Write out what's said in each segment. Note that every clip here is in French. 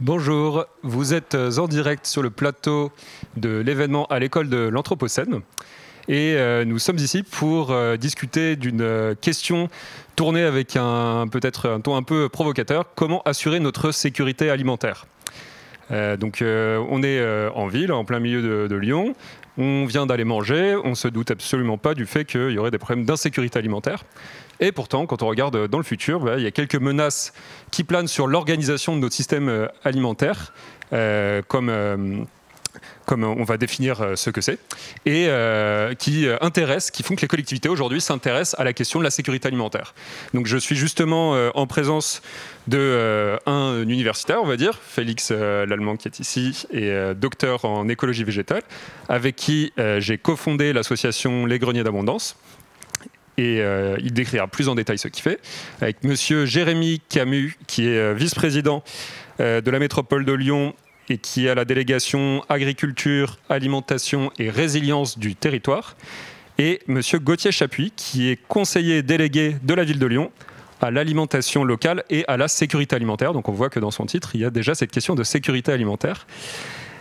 Bonjour, vous êtes en direct sur le plateau de l'événement à l'école de l'Anthropocène et nous sommes ici pour discuter d'une question tournée avec peut-être un ton un peu provocateur: comment assurer notre sécurité alimentaire? On est en ville, en plein milieu de Lyon. On vient d'aller manger, on ne se doute absolument pas du fait qu'il y aurait des problèmes d'insécurité alimentaire. Et pourtant, quand on regarde dans le futur, il y a quelques menaces qui planent sur l'organisation de notre système alimentaire, comme on va définir ce que c'est, et qui font que les collectivités aujourd'hui s'intéressent à la question de la sécurité alimentaire. Donc je suis justement en présence d'un universitaire, on va dire, Félix Lallemand, qui est ici, et docteur en écologie végétale, avec qui j'ai cofondé l'association Les Greniers d'Abondance. Et il décrira plus en détail ce qu'il fait, avec monsieur Jérémy Camus, qui est vice-président de la métropole de Lyon et qui est à la délégation agriculture, alimentation et résilience du territoire, et monsieur Gauthier Chapuis, qui est conseiller délégué de la ville de Lyon à l'alimentation locale et à la sécurité alimentaire. Donc on voit que dans son titre, il y a déjà cette question de sécurité alimentaire.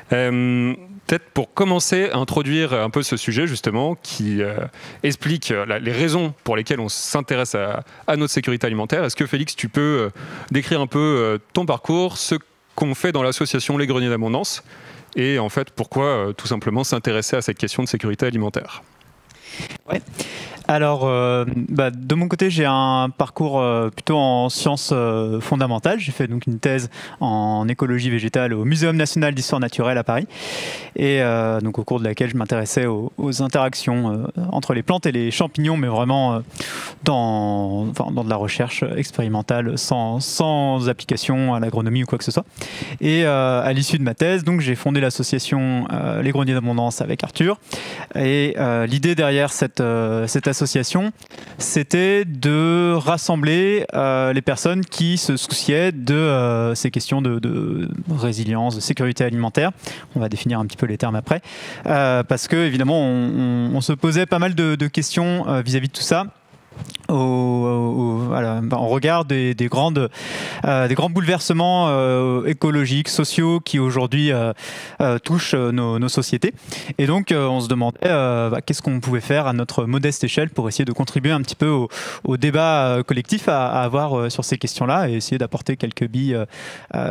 Peut-être pour commencer à introduire un peu ce sujet justement qui explique les raisons pour lesquelles on s'intéresse à notre sécurité alimentaire. Est-ce que Félix, tu peux décrire un peu ton parcours, ce qu'on fait dans l'association Les Greniers d'Abondance et en fait pourquoi tout simplement s'intéresser à cette question de sécurité alimentaire? Ouais. Alors, de mon côté, j'ai un parcours plutôt en sciences fondamentales. J'ai fait donc une thèse en écologie végétale au Muséum national d'histoire naturelle à Paris, et donc au cours de laquelle je m'intéressais aux interactions entre les plantes et les champignons, mais vraiment dans de la recherche expérimentale, sans application à l'agronomie ou quoi que ce soit. Et à l'issue de ma thèse, donc j'ai fondé l'association Les Greniers d'Abondance avec Arthur. Et l'idée derrière cette association, c'était de rassembler les personnes qui se souciaient de ces questions de résilience, de sécurité alimentaire. On va définir un petit peu les termes après. Parce que, évidemment, on se posait pas mal de questions vis-à-vis de tout ça. En regard des grands bouleversements écologiques, sociaux qui aujourd'hui touchent nos sociétés. Et donc on se demandait qu'est-ce qu'on pouvait faire à notre modeste échelle pour essayer de contribuer un petit peu au débat collectif à avoir sur ces questions-là et essayer d'apporter quelques billes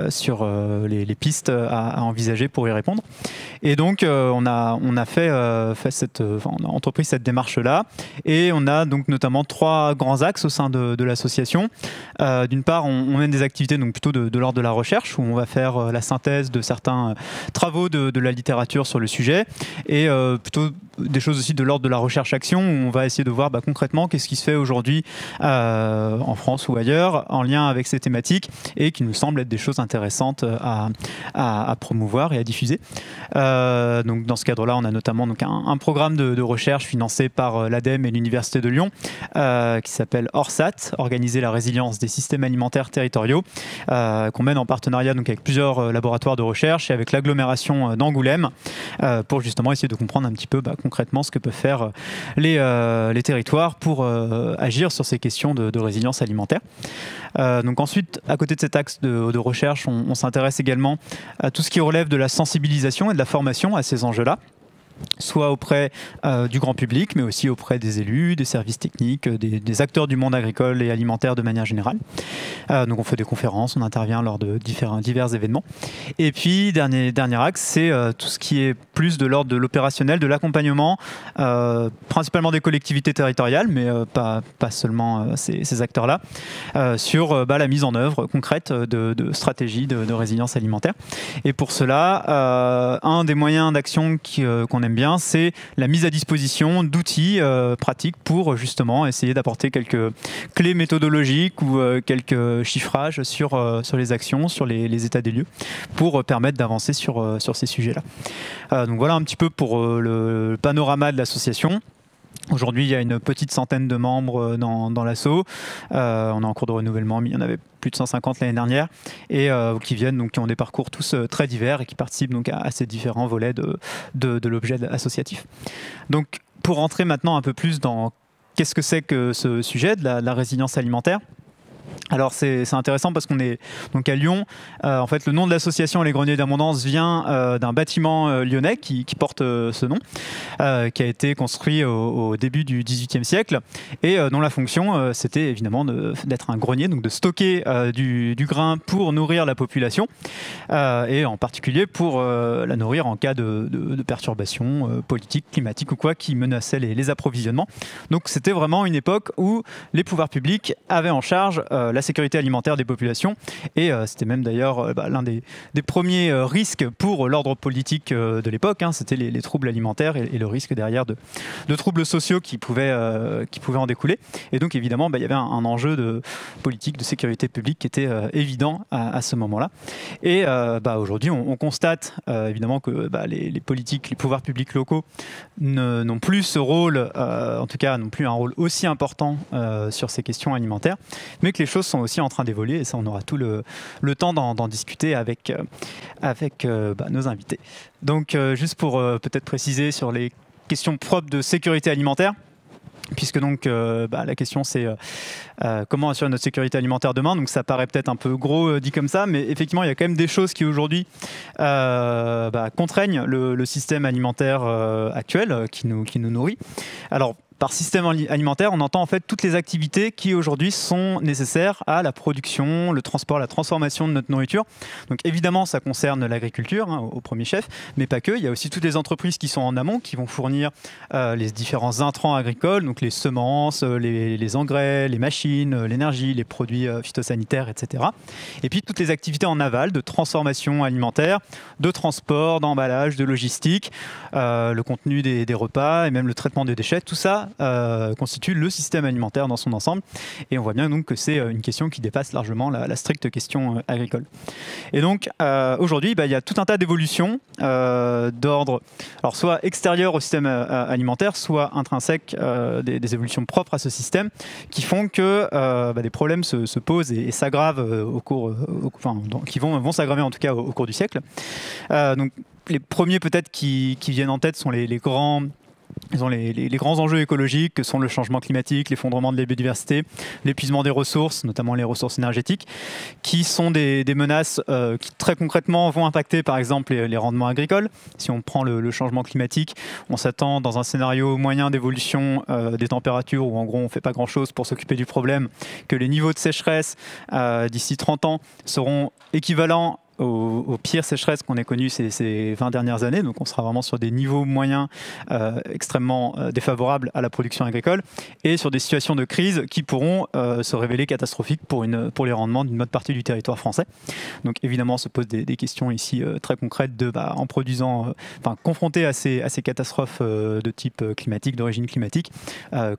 sur les pistes à envisager pour y répondre. Et donc on a entrepris cette démarche-là, et on a donc notamment trois grands axes au sein de l'association. D'une part, on mène des activités donc plutôt de l'ordre de la recherche, où on va faire la synthèse de certains travaux de la littérature sur le sujet, et plutôt des choses aussi de l'ordre de la recherche-action, où on va essayer de voir concrètement qu'est-ce qui se fait aujourd'hui en France ou ailleurs en lien avec ces thématiques, et qui nous semblent être des choses intéressantes à promouvoir et à diffuser. Donc dans ce cadre-là, on a notamment donc un programme de recherche financé par l'ADEME et l'Université de Lyon, qui s'appelle ORSAT, Organiser la résilience des systèmes alimentaires territoriaux, qu'on mène en partenariat donc avec plusieurs laboratoires de recherche et avec l'agglomération d'Angoulême, pour justement essayer de comprendre un petit peu concrètement ce que peuvent faire les territoires pour agir sur ces questions de résilience alimentaire. Donc ensuite, à côté de cet axe de recherche, on s'intéresse également à tout ce qui relève de la sensibilisation et de la formation à ces enjeux-là, soit auprès du grand public, mais aussi auprès des élus, des services techniques, des acteurs du monde agricole et alimentaire de manière générale. Donc on fait des conférences, on intervient lors de divers événements. Et puis, dernier axe, c'est tout ce qui est plus de l'ordre de l'opérationnel, de l'accompagnement, principalement des collectivités territoriales, mais pas seulement ces acteurs-là, sur la mise en œuvre concrète de stratégies de résilience alimentaire. Et pour cela, un des moyens d'action qu'on aime bien, c'est la mise à disposition d'outils pratiques pour justement essayer d'apporter quelques clés méthodologiques ou quelques chiffrages sur les actions, sur les états des lieux, pour permettre d'avancer sur ces sujets-là. Donc voilà un petit peu pour le panorama de l'association. Aujourd'hui, il y a une petite centaine de membres dans l'asso. On est en cours de renouvellement, mais il y en avait plus de 150 l'année dernière, et qui ont des parcours tous très divers et qui participent donc à ces différents volets de l'objet associatif. Donc, pour rentrer maintenant un peu plus dans qu'est-ce que c'est que ce sujet de la résilience alimentaire, Alors c'est intéressant parce qu'on est donc à Lyon. En fait, le nom de l'association Les Greniers d'Abondance vient d'un bâtiment lyonnais qui porte ce nom, qui a été construit au début du XVIIIe siècle et dont la fonction c'était évidemment d'être un grenier, donc de stocker du grain pour nourrir la population et en particulier pour la nourrir en cas de perturbations politiques, climatiques ou quoi qui menaçaient les approvisionnements. Donc c'était vraiment une époque où les pouvoirs publics avaient en charge la sécurité alimentaire des populations et c'était même d'ailleurs l'un des premiers risques pour l'ordre politique de l'époque, hein, c'était les troubles alimentaires et le risque derrière de troubles sociaux qui pouvaient en découler. Et donc évidemment il y avait un enjeu de politique, de sécurité publique qui était évident à ce moment-là. Et aujourd'hui on constate évidemment que les politiques, les pouvoirs publics locaux n'ont plus ce rôle, en tout cas n'ont plus un rôle aussi important sur ces questions alimentaires, mais que les choses sont aussi en train d'évoluer et ça on aura tout le temps d'en discuter avec nos invités. Donc juste pour peut-être préciser sur les questions propres de sécurité alimentaire, puisque donc la question c'est comment assurer notre sécurité alimentaire demain. Donc ça paraît peut-être un peu gros dit comme ça, mais effectivement il y a quand même des choses qui aujourd'hui contraignent le système alimentaire actuel qui nous nourrit. Alors par système alimentaire, on entend en fait toutes les activités qui aujourd'hui sont nécessaires à la production, le transport, la transformation de notre nourriture. Donc évidemment, ça concerne l'agriculture au premier chef, mais pas que. Il y a aussi toutes les entreprises qui sont en amont, qui vont fournir les différents intrants agricoles, donc les semences, les engrais, les machines, l'énergie, les produits phytosanitaires, etc. Et puis toutes les activités en aval de transformation alimentaire, de transport, d'emballage, de logistique, le contenu des repas et même le traitement des déchets. Tout ça constitue le système alimentaire dans son ensemble et on voit bien donc que c'est une question qui dépasse largement la stricte question agricole. Et donc aujourd'hui il y a tout un tas d'évolutions d'ordre soit extérieur au système alimentaire, soit intrinsèques, des évolutions propres à ce système qui font que des problèmes se posent et s'aggravent qui vont s'aggraver en tout cas au cours du siècle. Donc les premiers peut-être qui viennent en tête sont les grands enjeux écologiques que sont le changement climatique, l'effondrement de la biodiversité, l'épuisement des ressources, notamment les ressources énergétiques, qui sont des menaces qui très concrètement vont impacter par exemple les rendements agricoles. Si on prend le changement climatique, on s'attend dans un scénario moyen d'évolution des températures où en gros on ne fait pas grand-chose pour s'occuper du problème, que les niveaux de sécheresse d'ici 30 ans seront équivalents aux pires sécheresses qu'on ait connues ces 20 dernières années. Donc on sera vraiment sur des niveaux moyens extrêmement défavorables à la production agricole et sur des situations de crise qui pourront se révéler catastrophiques pour les rendements d'une bonne partie du territoire français. Donc évidemment se posent des questions ici très concrètes en produisant, confrontés à ces catastrophes de type climatique, d'origine climatique,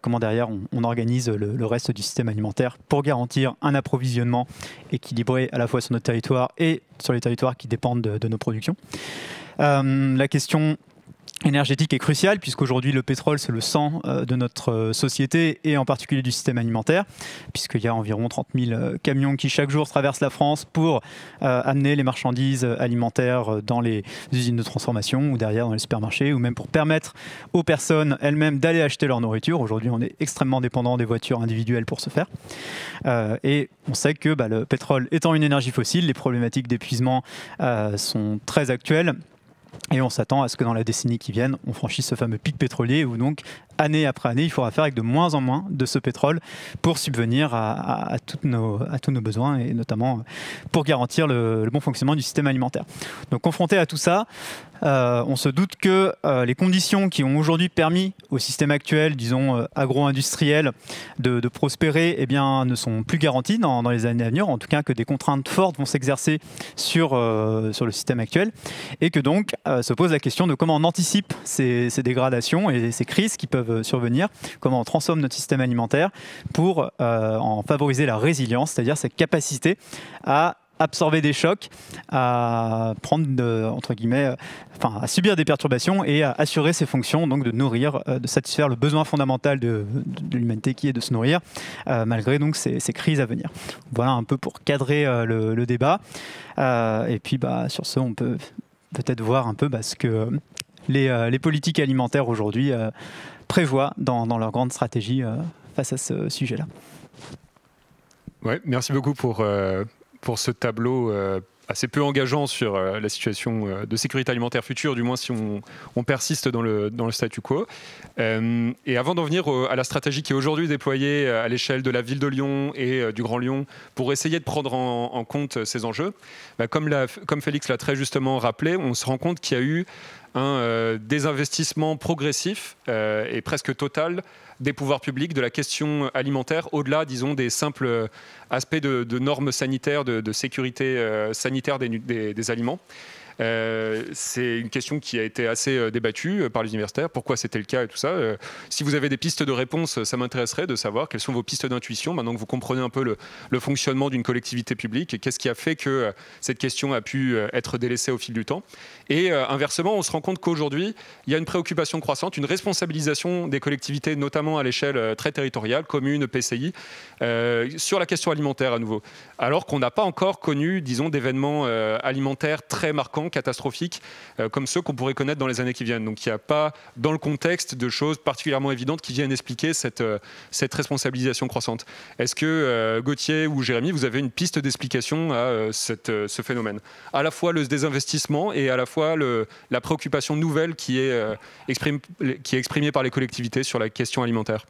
comment derrière on organise le reste du système alimentaire pour garantir un approvisionnement équilibré à la fois sur notre territoire et sur les territoires qui dépendent de nos productions. La question énergétique est cruciale puisqu'aujourd'hui le pétrole c'est le sang de notre société et en particulier du système alimentaire puisqu'il y a environ 30 000 camions qui chaque jour traversent la France pour amener les marchandises alimentaires dans les usines de transformation ou derrière dans les supermarchés ou même pour permettre aux personnes elles-mêmes d'aller acheter leur nourriture. Aujourd'hui on est extrêmement dépendant des voitures individuelles pour ce faire et on sait que le pétrole étant une énergie fossile, les problématiques d'épuisement sont très actuelles. Et on s'attend à ce que dans la décennie qui vient, on franchisse ce fameux pic pétrolier où donc année après année, il faudra faire avec de moins en moins de ce pétrole pour subvenir à tous nos besoins et notamment pour garantir le bon fonctionnement du système alimentaire. Donc confronté à tout ça, on se doute que les conditions qui ont aujourd'hui permis au système actuel, disons agro-industriel, de prospérer, ne sont plus garanties dans les années à venir, en tout cas que des contraintes fortes vont s'exercer sur le système actuel et que donc se pose la question de comment on anticipe ces dégradations et ces crises qui peuvent survenir, comment on transforme notre système alimentaire pour en favoriser la résilience, c'est-à-dire cette capacité à absorber des chocs, à prendre entre guillemets, à subir des perturbations et à assurer ses fonctions, donc de nourrir, de satisfaire le besoin fondamental de l'humanité qui est de se nourrir, malgré donc ces crises à venir. Voilà un peu pour cadrer le débat. Et puis sur ce, on peut peut-être voir un peu ce que les politiques alimentaires aujourd'hui prévoient dans leur grande stratégie face à ce sujet-là. Ouais, merci beaucoup pour ce tableau assez peu engageant sur la situation de sécurité alimentaire future, du moins si on persiste dans le statu quo. Et avant d'en venir à la stratégie qui est aujourd'hui déployée à l'échelle de la ville de Lyon et du Grand Lyon pour essayer de prendre en compte ces enjeux, comme Félix l'a très justement rappelé, on se rend compte qu'il y a eu un désinvestissement progressif et presque total des pouvoirs publics de la question alimentaire, au-delà, disons, des simples aspects de normes sanitaires, de sécurité sanitaire des aliments. C'est une question qui a été assez débattue par les universitaires. Pourquoi c'était le cas et tout ça. Si vous avez des pistes de réponse, ça m'intéresserait de savoir quelles sont vos pistes d'intuition, maintenant que vous comprenez un peu le fonctionnement d'une collectivité publique et qu'est-ce qui a fait que cette question a pu être délaissée au fil du temps. Et inversement, on se rend compte qu'aujourd'hui, il y a une préoccupation croissante, une responsabilisation des collectivités, notamment à l'échelle très territoriale, communes, PCI, sur la question alimentaire à nouveau. Alors qu'on n'a pas encore connu, disons, d'événements alimentaires très marquants, catastrophiques, comme ceux qu'on pourrait connaître dans les années qui viennent. Donc il n'y a pas, dans le contexte, de choses particulièrement évidentes qui viennent expliquer cette responsabilisation croissante. Est-ce que Gauthier ou Jérémy, vous avez une piste d'explication à ce phénomène? À la fois le désinvestissement et à la fois la préoccupation nouvelle qui est exprimée par les collectivités sur la question alimentaire.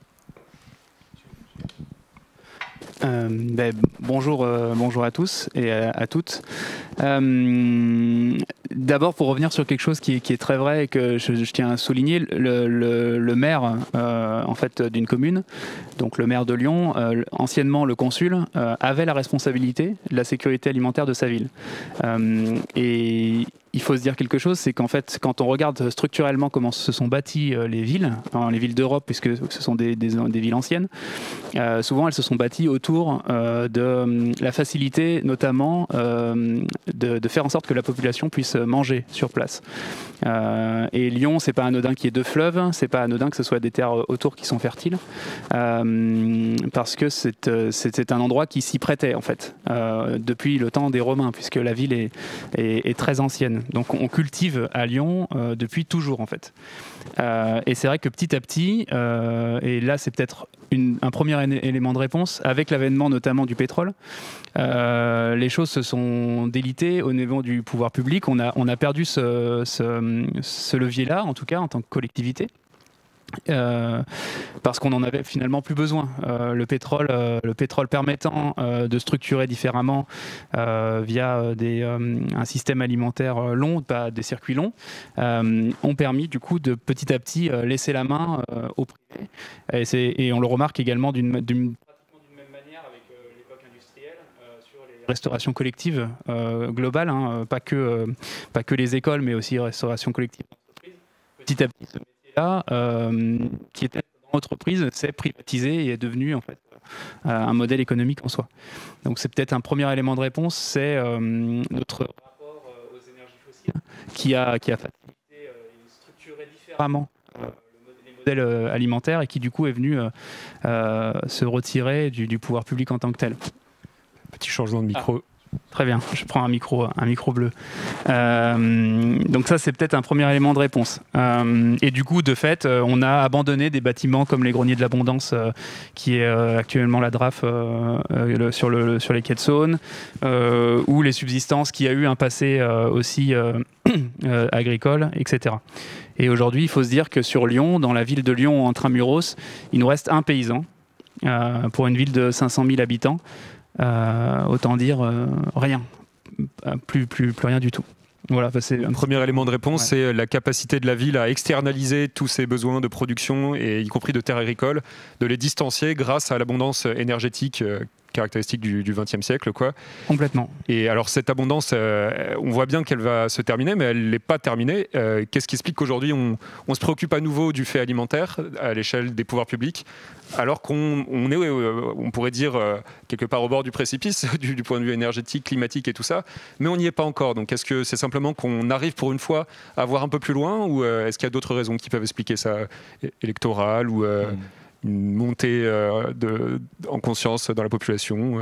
Bonjour à tous et à toutes. D'abord, pour revenir sur quelque chose qui est très vrai et que je tiens à souligner, le maire en fait, d'une commune, donc le maire de Lyon, anciennement le consul, avait la responsabilité de la sécurité alimentaire de sa ville. Et il faut se dire quelque chose, c'est qu'en fait, quand on regarde structurellement comment se sont bâties les villes d'Europe, puisque ce sont des villes anciennes, souvent elles se sont bâties autour de la facilité, notamment de faire en sorte que la population puisse manger sur place. Et Lyon, c'est pas anodin qu'il y ait deux fleuves, c'est pas anodin que ce soit des terres autour qui sont fertiles, parce que c'est un endroit qui s'y prêtait en fait, depuis le temps des Romains, puisque la ville est très ancienne. Donc on cultive à Lyon depuis toujours en fait. Et c'est vrai que petit à petit, et là c'est peut-être un premier élément de réponse, avec l'avènement notamment du pétrole, les choses se sont délitées au niveau du pouvoir public. On a perdu ce levier-là, en tout cas en tant que collectivité. Parce qu'on en avait finalement plus besoin. Le pétrole permettant de structurer différemment via un système alimentaire long, pas des circuits longs, ont permis du coup de petit à petit laisser la main au privé. Et on le remarque également pratiquement d'une même manière avec l'époque industrielle sur les restaurations collectives globales, hein, pas que les écoles, mais aussi restauration collective d'entreprise. Petit à petit, qui était dans l'entreprise, s'est privatisé et est devenu en fait un modèle économique en soi. Donc c'est peut-être un premier élément de réponse, c'est notre rapport aux énergies fossiles qui a facilité et structuré différemment les modèles alimentaires et qui du coup est venu se retirer du pouvoir public en tant que tel. Petit changement de micro. Très bien, je prends un micro bleu. Donc ça, c'est peut-être un premier élément de réponse. Et du coup, de fait, on a abandonné des bâtiments comme les greniers de l'abondance, qui est actuellement la DRAF sur les quais de Saône, ou les subsistances qui a eu un passé aussi agricole, etc. Et aujourd'hui, il faut se dire que sur Lyon, dans la ville de Lyon, intramuros, il nous reste un paysan pour une ville de 500 000 habitants. Autant dire rien, plus rien du tout. Voilà, c'est un premier élément de réponse, c'est la capacité de la ville à externaliser tous ses besoins de production, et y compris de terres agricoles, de les distancier grâce à l'abondance énergétique caractéristique du XXe siècle, quoi. Complètement. Et alors cette abondance, on voit bien qu'elle va se terminer, mais elle n'est pas terminée. Qu'est-ce qui explique qu'aujourd'hui on se préoccupe à nouveau du fait alimentaire à l'échelle des pouvoirs publics, alors qu'on est, on pourrait dire, quelque part au bord du précipice du point de vue énergétique, climatique et tout ça, mais on n'y est pas encore. Donc est-ce que c'est simplement qu'on arrive pour une fois à voir un peu plus loin, ou est-ce qu'il y a d'autres raisons qui peuvent expliquer ça, électorales ou une montée en conscience dans la population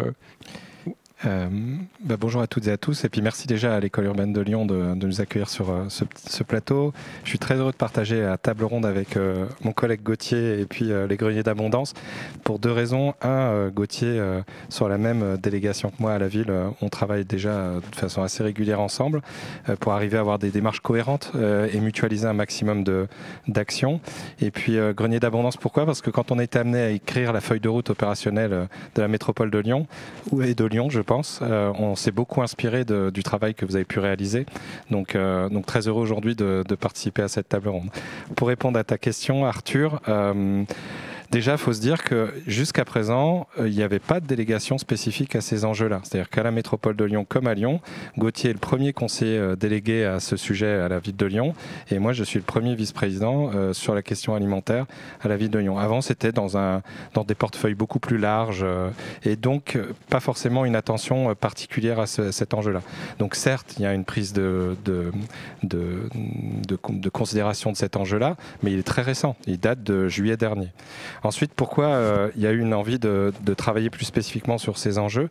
Bonjour à toutes et à tous, et puis merci déjà à l'École urbaine de Lyon de nous accueillir sur ce plateau. Je suis très heureux de partager la table ronde avec mon collègue Gauthier et puis les Greniers d'Abondance pour deux raisons. Gauthier, sur la même délégation que moi à la ville, on travaille déjà de façon assez régulière ensemble pour arriver à avoir des démarches cohérentes et mutualiser un maximum d'actions. Et puis Greniers d'Abondance, pourquoi ? Parce que quand on a été amené à écrire la feuille de route opérationnelle de la métropole de Lyon, et de Lyon, je pense. On s'est beaucoup inspiré du travail que vous avez pu réaliser. Donc très heureux aujourd'hui de participer à cette table ronde. Pour répondre à ta question, Arthur, déjà, il faut se dire que jusqu'à présent, il n'y avait pas de délégation spécifique à ces enjeux-là. C'est-à-dire qu'à la métropole de Lyon comme à Lyon, Gauthier est le premier conseiller délégué à ce sujet à la ville de Lyon. Et moi, je suis le premier vice-président sur la question alimentaire à la ville de Lyon. Avant, c'était dans des portefeuilles beaucoup plus larges et donc pas forcément une attention particulière à cet enjeu-là. Donc certes, il y a une prise de considération de cet enjeu-là, mais il est très récent. Il date de juillet dernier. Ensuite, pourquoi il y a eu une envie de travailler plus spécifiquement sur ces enjeux ?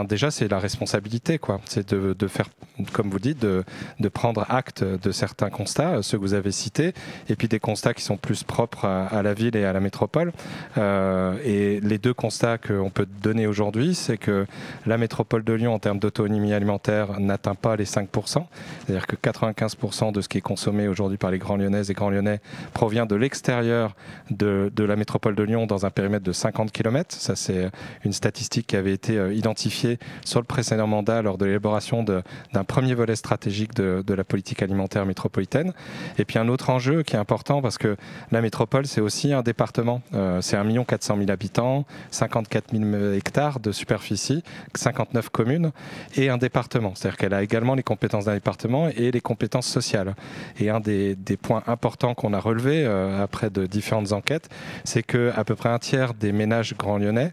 Déjà, c'est la responsabilité, quoi. C'est de faire, comme vous dites, de prendre acte de certains constats, ceux que vous avez cités, et puis des constats qui sont plus propres à la ville et à la métropole. Et les deux constats qu'on peut donner aujourd'hui, c'est que la métropole de Lyon, en termes d'autonomie alimentaire, n'atteint pas les 5%. C'est-à-dire que 95% de ce qui est consommé aujourd'hui par les Grands Lyonnaises et Grands Lyonnais provient de l'extérieur de la métropole de Lyon dans un périmètre de 50 km. Ça, c'est une statistique qui avait été identifiée sur le précédent mandat lors de l'élaboration d'un premier volet stratégique de la politique alimentaire métropolitaine. Et puis un autre enjeu qui est important, parce que la métropole, c'est aussi un département. C'est 1 400 000 habitants, 54 000 hectares de superficie, 59 communes et un département. C'est-à-dire qu'elle a également les compétences d'un département et les compétences sociales. Et un des points importants qu'on a relevés après de différentes enquêtes, c'est qu'à peu près un tiers des ménages grands lyonnais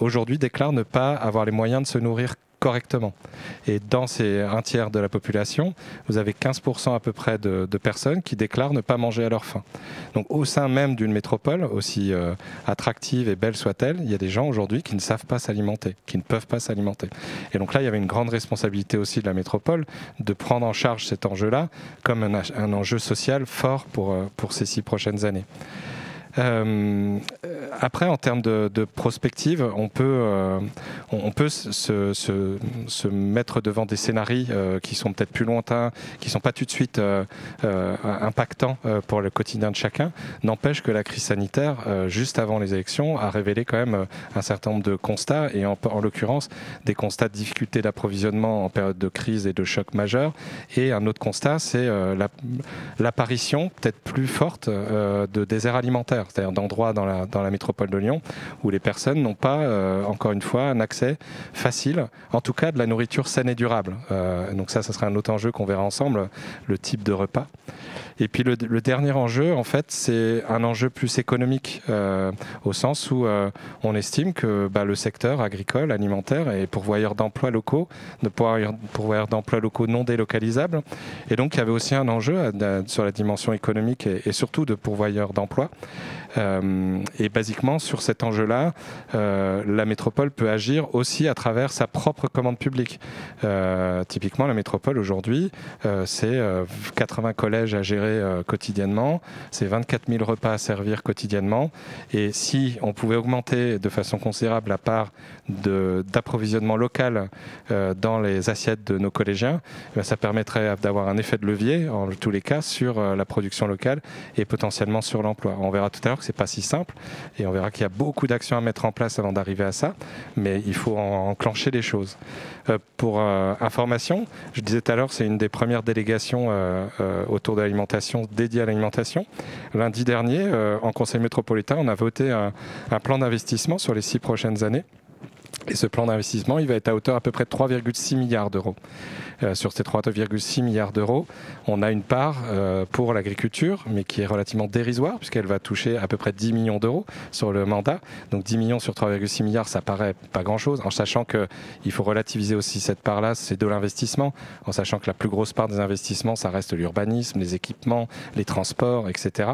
aujourd'hui déclarent ne pas avoir les moyens de se nourrir correctement. Et dans ces un tiers de la population, vous avez 15% à peu près de personnes qui déclarent ne pas manger à leur faim. Donc au sein même d'une métropole, aussi attractive et belle soit-elle, il y a des gens aujourd'hui qui ne savent pas s'alimenter, qui ne peuvent pas s'alimenter. Et donc là, il y avait une grande responsabilité aussi de la métropole de prendre en charge cet enjeu-là comme un enjeu social fort pour ces 6 prochaines années. Après, en termes de prospective, on peut se mettre devant des scénarios qui sont peut-être plus lointains, qui ne sont pas tout de suite impactants pour le quotidien de chacun. N'empêche que la crise sanitaire, juste avant les élections, a révélé quand même un certain nombre de constats, et en l'occurrence des constats de difficulté d'approvisionnement en période de crise et de choc majeur. Et un autre constat, c'est l'apparition peut-être plus forte de déserts alimentaires, c'est-à-dire d'endroits dans la métropole de Lyon où les personnes n'ont pas, encore une fois, un accès facile, en tout cas de la nourriture saine et durable. Donc ça sera un autre enjeu qu'on verra ensemble, le type de repas. Et puis le dernier enjeu, en fait, c'est un enjeu plus économique, au sens où on estime que le secteur agricole, alimentaire est pourvoyeur d'emplois locaux, pourvoyeur d'emplois locaux non délocalisables. Et donc il y avait aussi un enjeu sur la dimension économique et surtout de pourvoyeur d'emplois. Et basiquement, sur cet enjeu-là, la métropole peut agir aussi à travers sa propre commande publique. Typiquement, la métropole aujourd'hui, c'est 80 collèges à gérer quotidiennement, c'est 24 000 repas à servir quotidiennement. Et si on pouvait augmenter de façon considérable la part d'approvisionnement local dans les assiettes de nos collégiens, ça permettrait d'avoir un effet de levier, en tous les cas, sur la production locale et potentiellement sur l'emploi. On verra tout à l'heure que c'est pas si simple et on verra qu'il y a beaucoup d'actions à mettre en place avant d'arriver à ça, mais il faut enclencher les choses. Pour information, je disais tout à l'heure, c'est une des premières délégations autour de l'alimentation, dédiée à l'alimentation. Lundi dernier, en conseil métropolitain, on a voté un plan d'investissement sur les 6 prochaines années. Et ce plan d'investissement, il va être à hauteur à peu près de 3,6 milliards d'euros. Sur ces 3,6 milliards d'euros, on a une part pour l'agriculture, mais qui est relativement dérisoire, puisqu'elle va toucher à peu près 10 millions d'euros sur le mandat. Donc 10 millions sur 3,6 milliards, ça paraît pas grand-chose, en sachant qu'il faut relativiser aussi cette part-là, c'est de l'investissement, en sachant que la plus grosse part des investissements, ça reste l'urbanisme, les équipements, les transports, etc.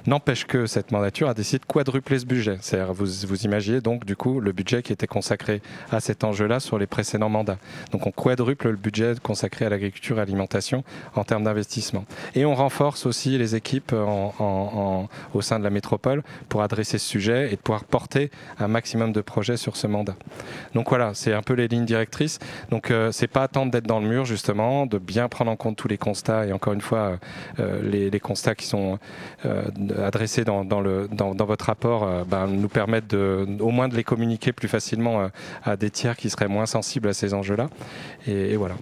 N'empêche que cette mandature a décidé de quadrupler ce budget. C'est-à-dire, vous imaginez donc du coup le budget qui était consacré consacré à cet enjeu-là sur les précédents mandats. Donc on quadruple le budget consacré à l'agriculture et à l'alimentation en termes d'investissement. Et on renforce aussi les équipes au sein de la métropole pour adresser ce sujet et de pouvoir porter un maximum de projets sur ce mandat. Donc voilà, c'est un peu les lignes directrices. Donc c'est pas attendre d'être dans le mur justement, de bien prendre en compte tous les constats et encore une fois les constats qui sont adressés dans votre rapport nous permettent au moins de les communiquer plus facilement à des tiers qui seraient moins sensibles à ces enjeux-là. Et voilà.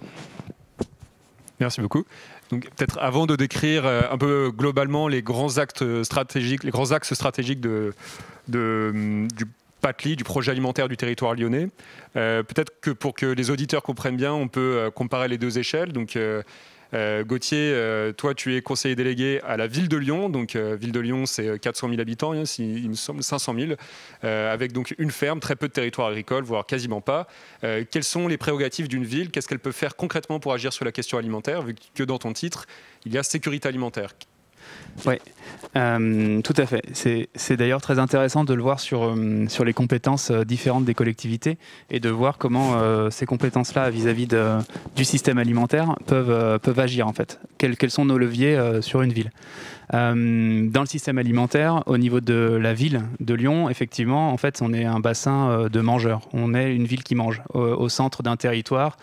Merci beaucoup. Donc peut-être avant de décrire un peu globalement les grands axes stratégiques du PATLI, du projet alimentaire du territoire lyonnais, peut-être que pour que les auditeurs comprennent bien, on peut comparer les deux échelles. Donc Gauthier, toi tu es conseiller délégué à la ville de Lyon, donc ville de Lyon c'est 400 000 habitants, il me semble 500 000, avec donc une ferme, très peu de territoire agricole, voire quasiment pas. Quelles sont les prérogatives d'une ville? Qu'est-ce qu'elle peut faire concrètement pour agir sur la question alimentaire, vu que dans ton titre il y a sécurité alimentaire? Oui, tout à fait. C'est d'ailleurs très intéressant de le voir sur les compétences différentes des collectivités et de voir comment ces compétences-là vis-à-vis du système alimentaire peuvent agir en fait. Quels sont nos leviers sur une ville. Dans le système alimentaire, au niveau de la ville de Lyon, effectivement, en fait, on est un bassin de mangeurs. On est une ville qui mange au centre d'un territoire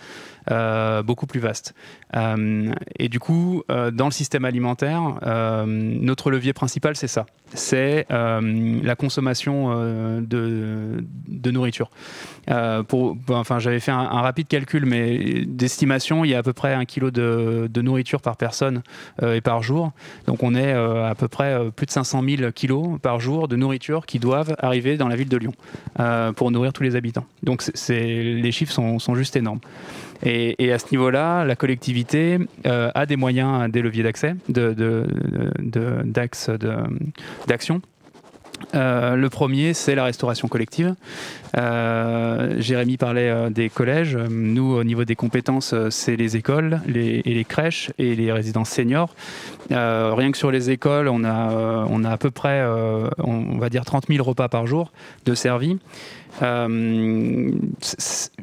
beaucoup plus vaste. Et du coup, dans le système alimentaire, notre levier principal, c'est ça. C'est la consommation de nourriture. J'avais fait un rapide calcul, mais d'estimation, il y a à peu près 1 kilo de nourriture par personne et par jour. Donc on est à peu près plus de 500 000 kilos par jour de nourriture qui doivent arriver dans la ville de Lyon pour nourrir tous les habitants. Donc les chiffres sont juste énormes. Et à ce niveau-là, la collectivité a des moyens, des leviers d'accès, d'axes d'action. Le premier, c'est la restauration collective. Jérémy parlait des collèges. Nous, au niveau des compétences, c'est les écoles et les crèches et les résidences seniors. Rien que sur les écoles, on a à peu près, on va dire 30 000 repas par jour de servis.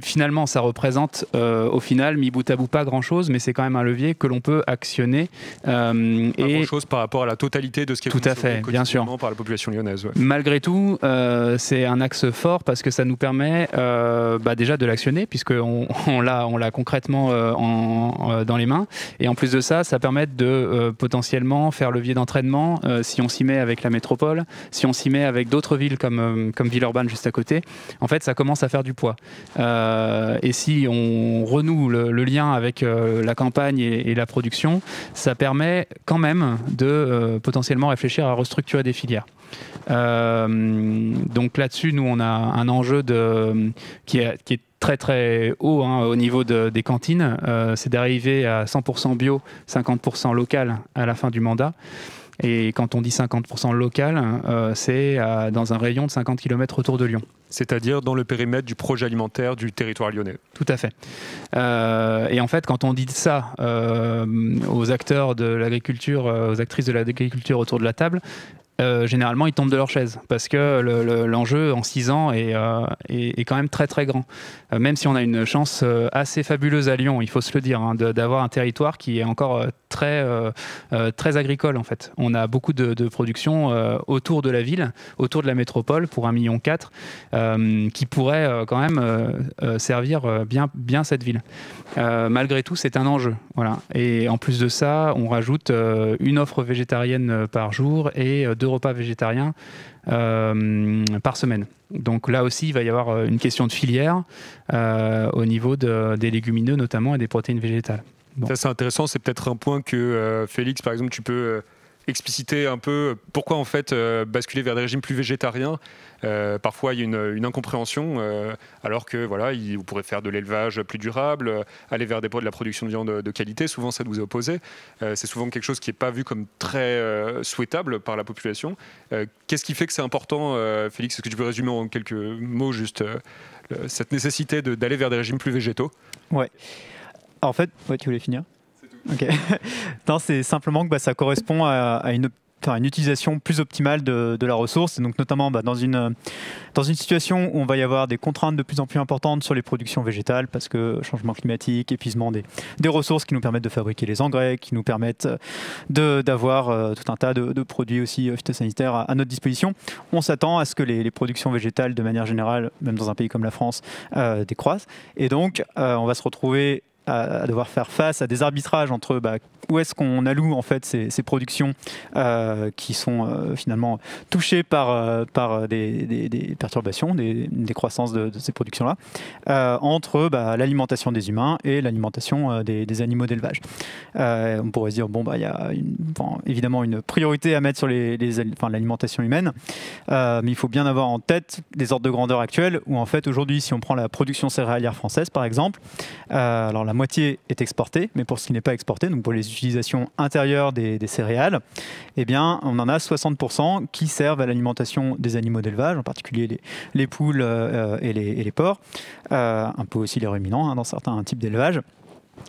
Finalement, ça représente au final, mis bout à bout, pas grand-chose, mais c'est quand même un levier que l'on peut actionner. Pas grand-chose par rapport à la totalité de ce qui est consommé quotidiennement par la population lyonnaise. Ouais. Malgré tout, c'est un axe fort parce que ça nous permet déjà de l'actionner, puisqu'on l'a concrètement dans les mains. Et en plus de ça, ça permet de potentiellement faire levier d'entraînement si on s'y met avec la métropole, si on s'y met avec d'autres villes comme Villeurbanne juste à côté. En fait, ça commence à faire du poids. Et si on renoue le lien avec la campagne et la production, ça permet quand même de potentiellement réfléchir à restructurer des filières. Donc là-dessus, nous, on a un enjeu qui est très très haut au niveau des cantines. C'est d'arriver à 100% bio, 50% local à la fin du mandat. Et quand on dit 50% local, c'est dans un rayon de 50 km autour de Lyon. C'est-à-dire dans le périmètre du projet alimentaire du territoire lyonnais. Tout à fait. Et en fait, quand on dit ça aux acteurs de l'agriculture, aux actrices de l'agriculture autour de la table, généralement ils tombent de leur chaise parce que l'enjeu en 6 ans est quand même très très grand. Même si on a une chance assez fabuleuse à Lyon, il faut se le dire, d'avoir un territoire qui est encore très agricole en fait. On a beaucoup de production autour de la ville, autour de la métropole pour 1,4 million qui pourrait quand même servir bien cette ville. Malgré tout, c'est un enjeu. Voilà. Et en plus de ça, on rajoute une offre végétarienne par jour et 2 repas végétariens par semaine. Donc là aussi, il va y avoir une question de filière au niveau des légumineux notamment et des protéines végétales. Bon. Ça, c'est intéressant. C'est peut-être un point que Félix, par exemple, tu peux expliciter un peu pourquoi en fait basculer vers des régimes plus végétariens. Parfois, il y a une incompréhension, alors que voilà, vous pourrez faire de l'élevage plus durable, aller vers de la production de viande de qualité. Souvent, ça nous est opposé. C'est souvent quelque chose qui n'est pas vu comme très souhaitable par la population. Qu'est-ce qui fait que c'est important, Félix? Est-ce que tu peux résumer en quelques mots juste cette nécessité d'aller vers des régimes plus végétaux? Ouais. En fait, tu voulais finir? Okay. Non, c'est simplement que ça correspond à faire une utilisation plus optimale de la ressource, et donc notamment dans une situation où on va y avoir des contraintes de plus en plus importantes sur les productions végétales, parce que changement climatique, épuisement des ressources qui nous permettent de fabriquer les engrais, qui nous permettent d'avoir tout un tas de produits aussi phytosanitaires à notre disposition. On s'attend à ce que les productions végétales, de manière générale, même dans un pays comme la France, décroissent. Et donc, on va se retrouver à devoir faire face à des arbitrages entre où est-ce qu'on alloue en fait ces productions qui sont finalement touchées par des perturbations, des croissances de ces productions-là, entre l'alimentation des humains et l'alimentation des animaux d'élevage. On pourrait se dire, il y a évidemment une priorité à mettre sur l'alimentation humaine, mais il faut bien avoir en tête des ordres de grandeur actuels où en fait aujourd'hui, si on prend la production céréalière française par exemple, alors la moitié est exportée, mais pour ce qui n'est pas exporté, donc pour les utilisations intérieures des céréales, eh bien, on en a 60% qui servent à l'alimentation des animaux d'élevage, en particulier les poules et les porcs, un peu aussi les ruminants dans certains types d'élevage.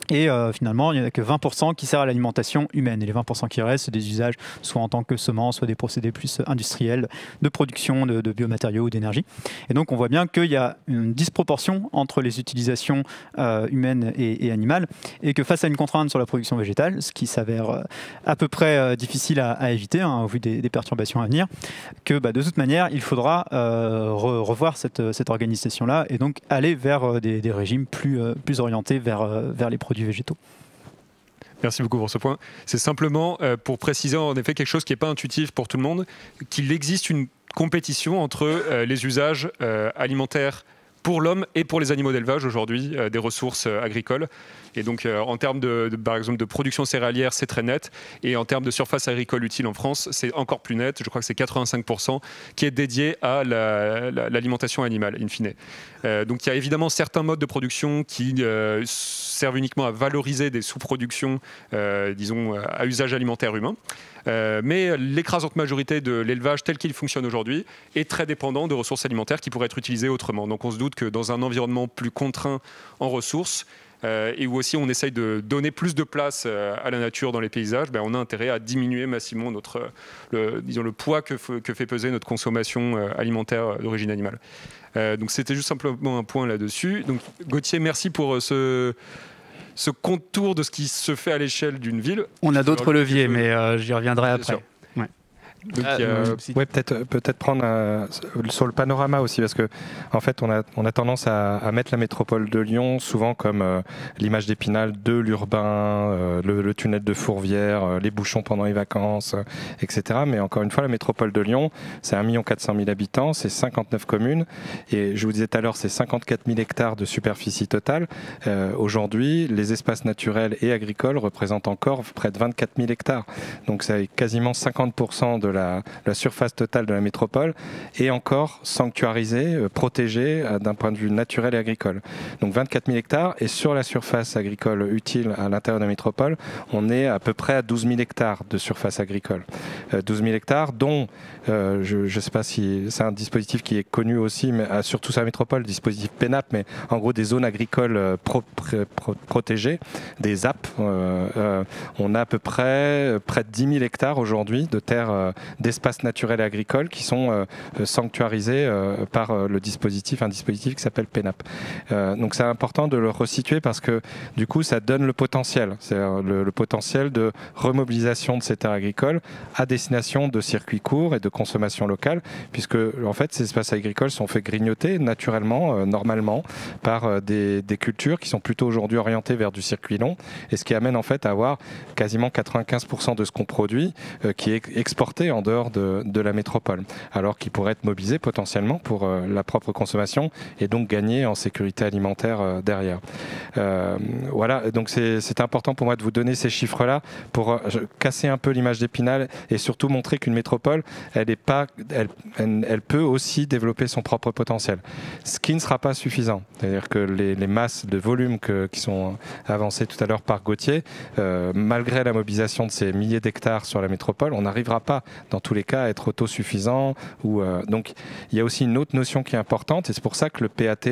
Et finalement, il n'y en a que 20% qui servent à l'alimentation humaine. Et les 20% qui restent, c'est des usages soit en tant que semences, soit des procédés plus industriels de production de biomatériaux ou d'énergie. Et donc, on voit bien qu'il y a une disproportion entre les utilisations humaines et animales, et que face à une contrainte sur la production végétale, ce qui s'avère à peu près difficile à éviter au vu des perturbations à venir, que de toute manière, il faudra revoir cette organisation-là et donc aller vers des régimes plus orientés vers les produits végétaux. Merci beaucoup pour ce point. C'est simplement pour préciser en effet quelque chose qui n'est pas intuitif pour tout le monde, qu'il existe une compétition entre les usages alimentaires pour l'homme et pour les animaux d'élevage aujourd'hui des ressources agricoles. Et donc en termes par exemple de production céréalière, c'est très net. Et en termes de surface agricole utile en France, c'est encore plus net. Je crois que c'est 85% qui est dédié à l'alimentation animale, in fine. Donc il y a évidemment certains modes de production qui servent uniquement à valoriser des sous-productions, disons, à usage alimentaire humain. Mais l'écrasante majorité de l'élevage tel qu'il fonctionne aujourd'hui est très dépendant de ressources alimentaires qui pourraient être utilisées autrement. Donc on se doute que dans un environnement plus contraint en ressources, et où aussi on essaye de donner plus de place à la nature dans les paysages, on a intérêt à diminuer massivement le poids que fait peser notre consommation alimentaire d'origine animale. Donc c'était juste simplement un point là-dessus. Donc Gauthier, merci pour ce contour de ce qui se fait à l'échelle d'une ville. On a d'autres leviers, mais j'y reviendrai après. Donc, peut-être prendre sur le panorama aussi, parce que en fait on a tendance à mettre la métropole de Lyon souvent comme l'image d'Épinal de l'urbain, le tunnel de Fourvière, les bouchons pendant les vacances, etc. Mais encore une fois, la métropole de Lyon, c'est 1 400 000 habitants, c'est 59 communes, et je vous disais tout à l'heure, c'est 54 000 hectares de superficie totale. Aujourd'hui, les espaces naturels et agricoles représentent encore près de 24 000 hectares. Donc c'est quasiment 50% de la surface totale de la métropole est encore sanctuarisée, protégée d'un point de vue naturel et agricole. Donc 24 000 hectares, et sur la surface agricole utile à l'intérieur de la métropole, on est à peu près à 12 000 hectares de surface agricole. 12 000 hectares dont, je ne sais pas si c'est un dispositif qui est connu aussi, mais surtout sur la métropole, le dispositif PENAP, mais en gros des zones agricoles protégées, des ZAP. On a à peu près de 10 000 hectares aujourd'hui de terres d'espaces naturels et agricoles qui sont sanctuarisés par un dispositif qui s'appelle PENAP. Donc c'est important de le resituer parce que du coup ça donne le potentiel, c'est-à-dire le potentiel de remobilisation de ces terres agricoles à destination de circuits courts et de consommation locale, puisque en fait ces espaces agricoles sont faits grignoter naturellement, normalement, par des cultures qui sont plutôt aujourd'hui orientées vers du circuit long, et ce qui amène en fait à avoir quasiment 95% de ce qu'on produit qui est exporté en dehors de la métropole, alors qu'il pourrait être mobilisé potentiellement pour la propre consommation et donc gagner en sécurité alimentaire derrière. Voilà, donc c'est important pour moi de vous donner ces chiffres-là pour casser un peu l'image d'Épinal et surtout montrer qu'une métropole, elle peut aussi développer son propre potentiel, ce qui ne sera pas suffisant. C'est-à-dire que les masses de volume qui sont avancées tout à l'heure par Gauthier, malgré la mobilisation de ces milliers d'hectares sur la métropole, on n'arrivera pas dans tous les cas, être autosuffisant. Donc, il y a aussi une autre notion qui est importante, et c'est pour ça que le PAT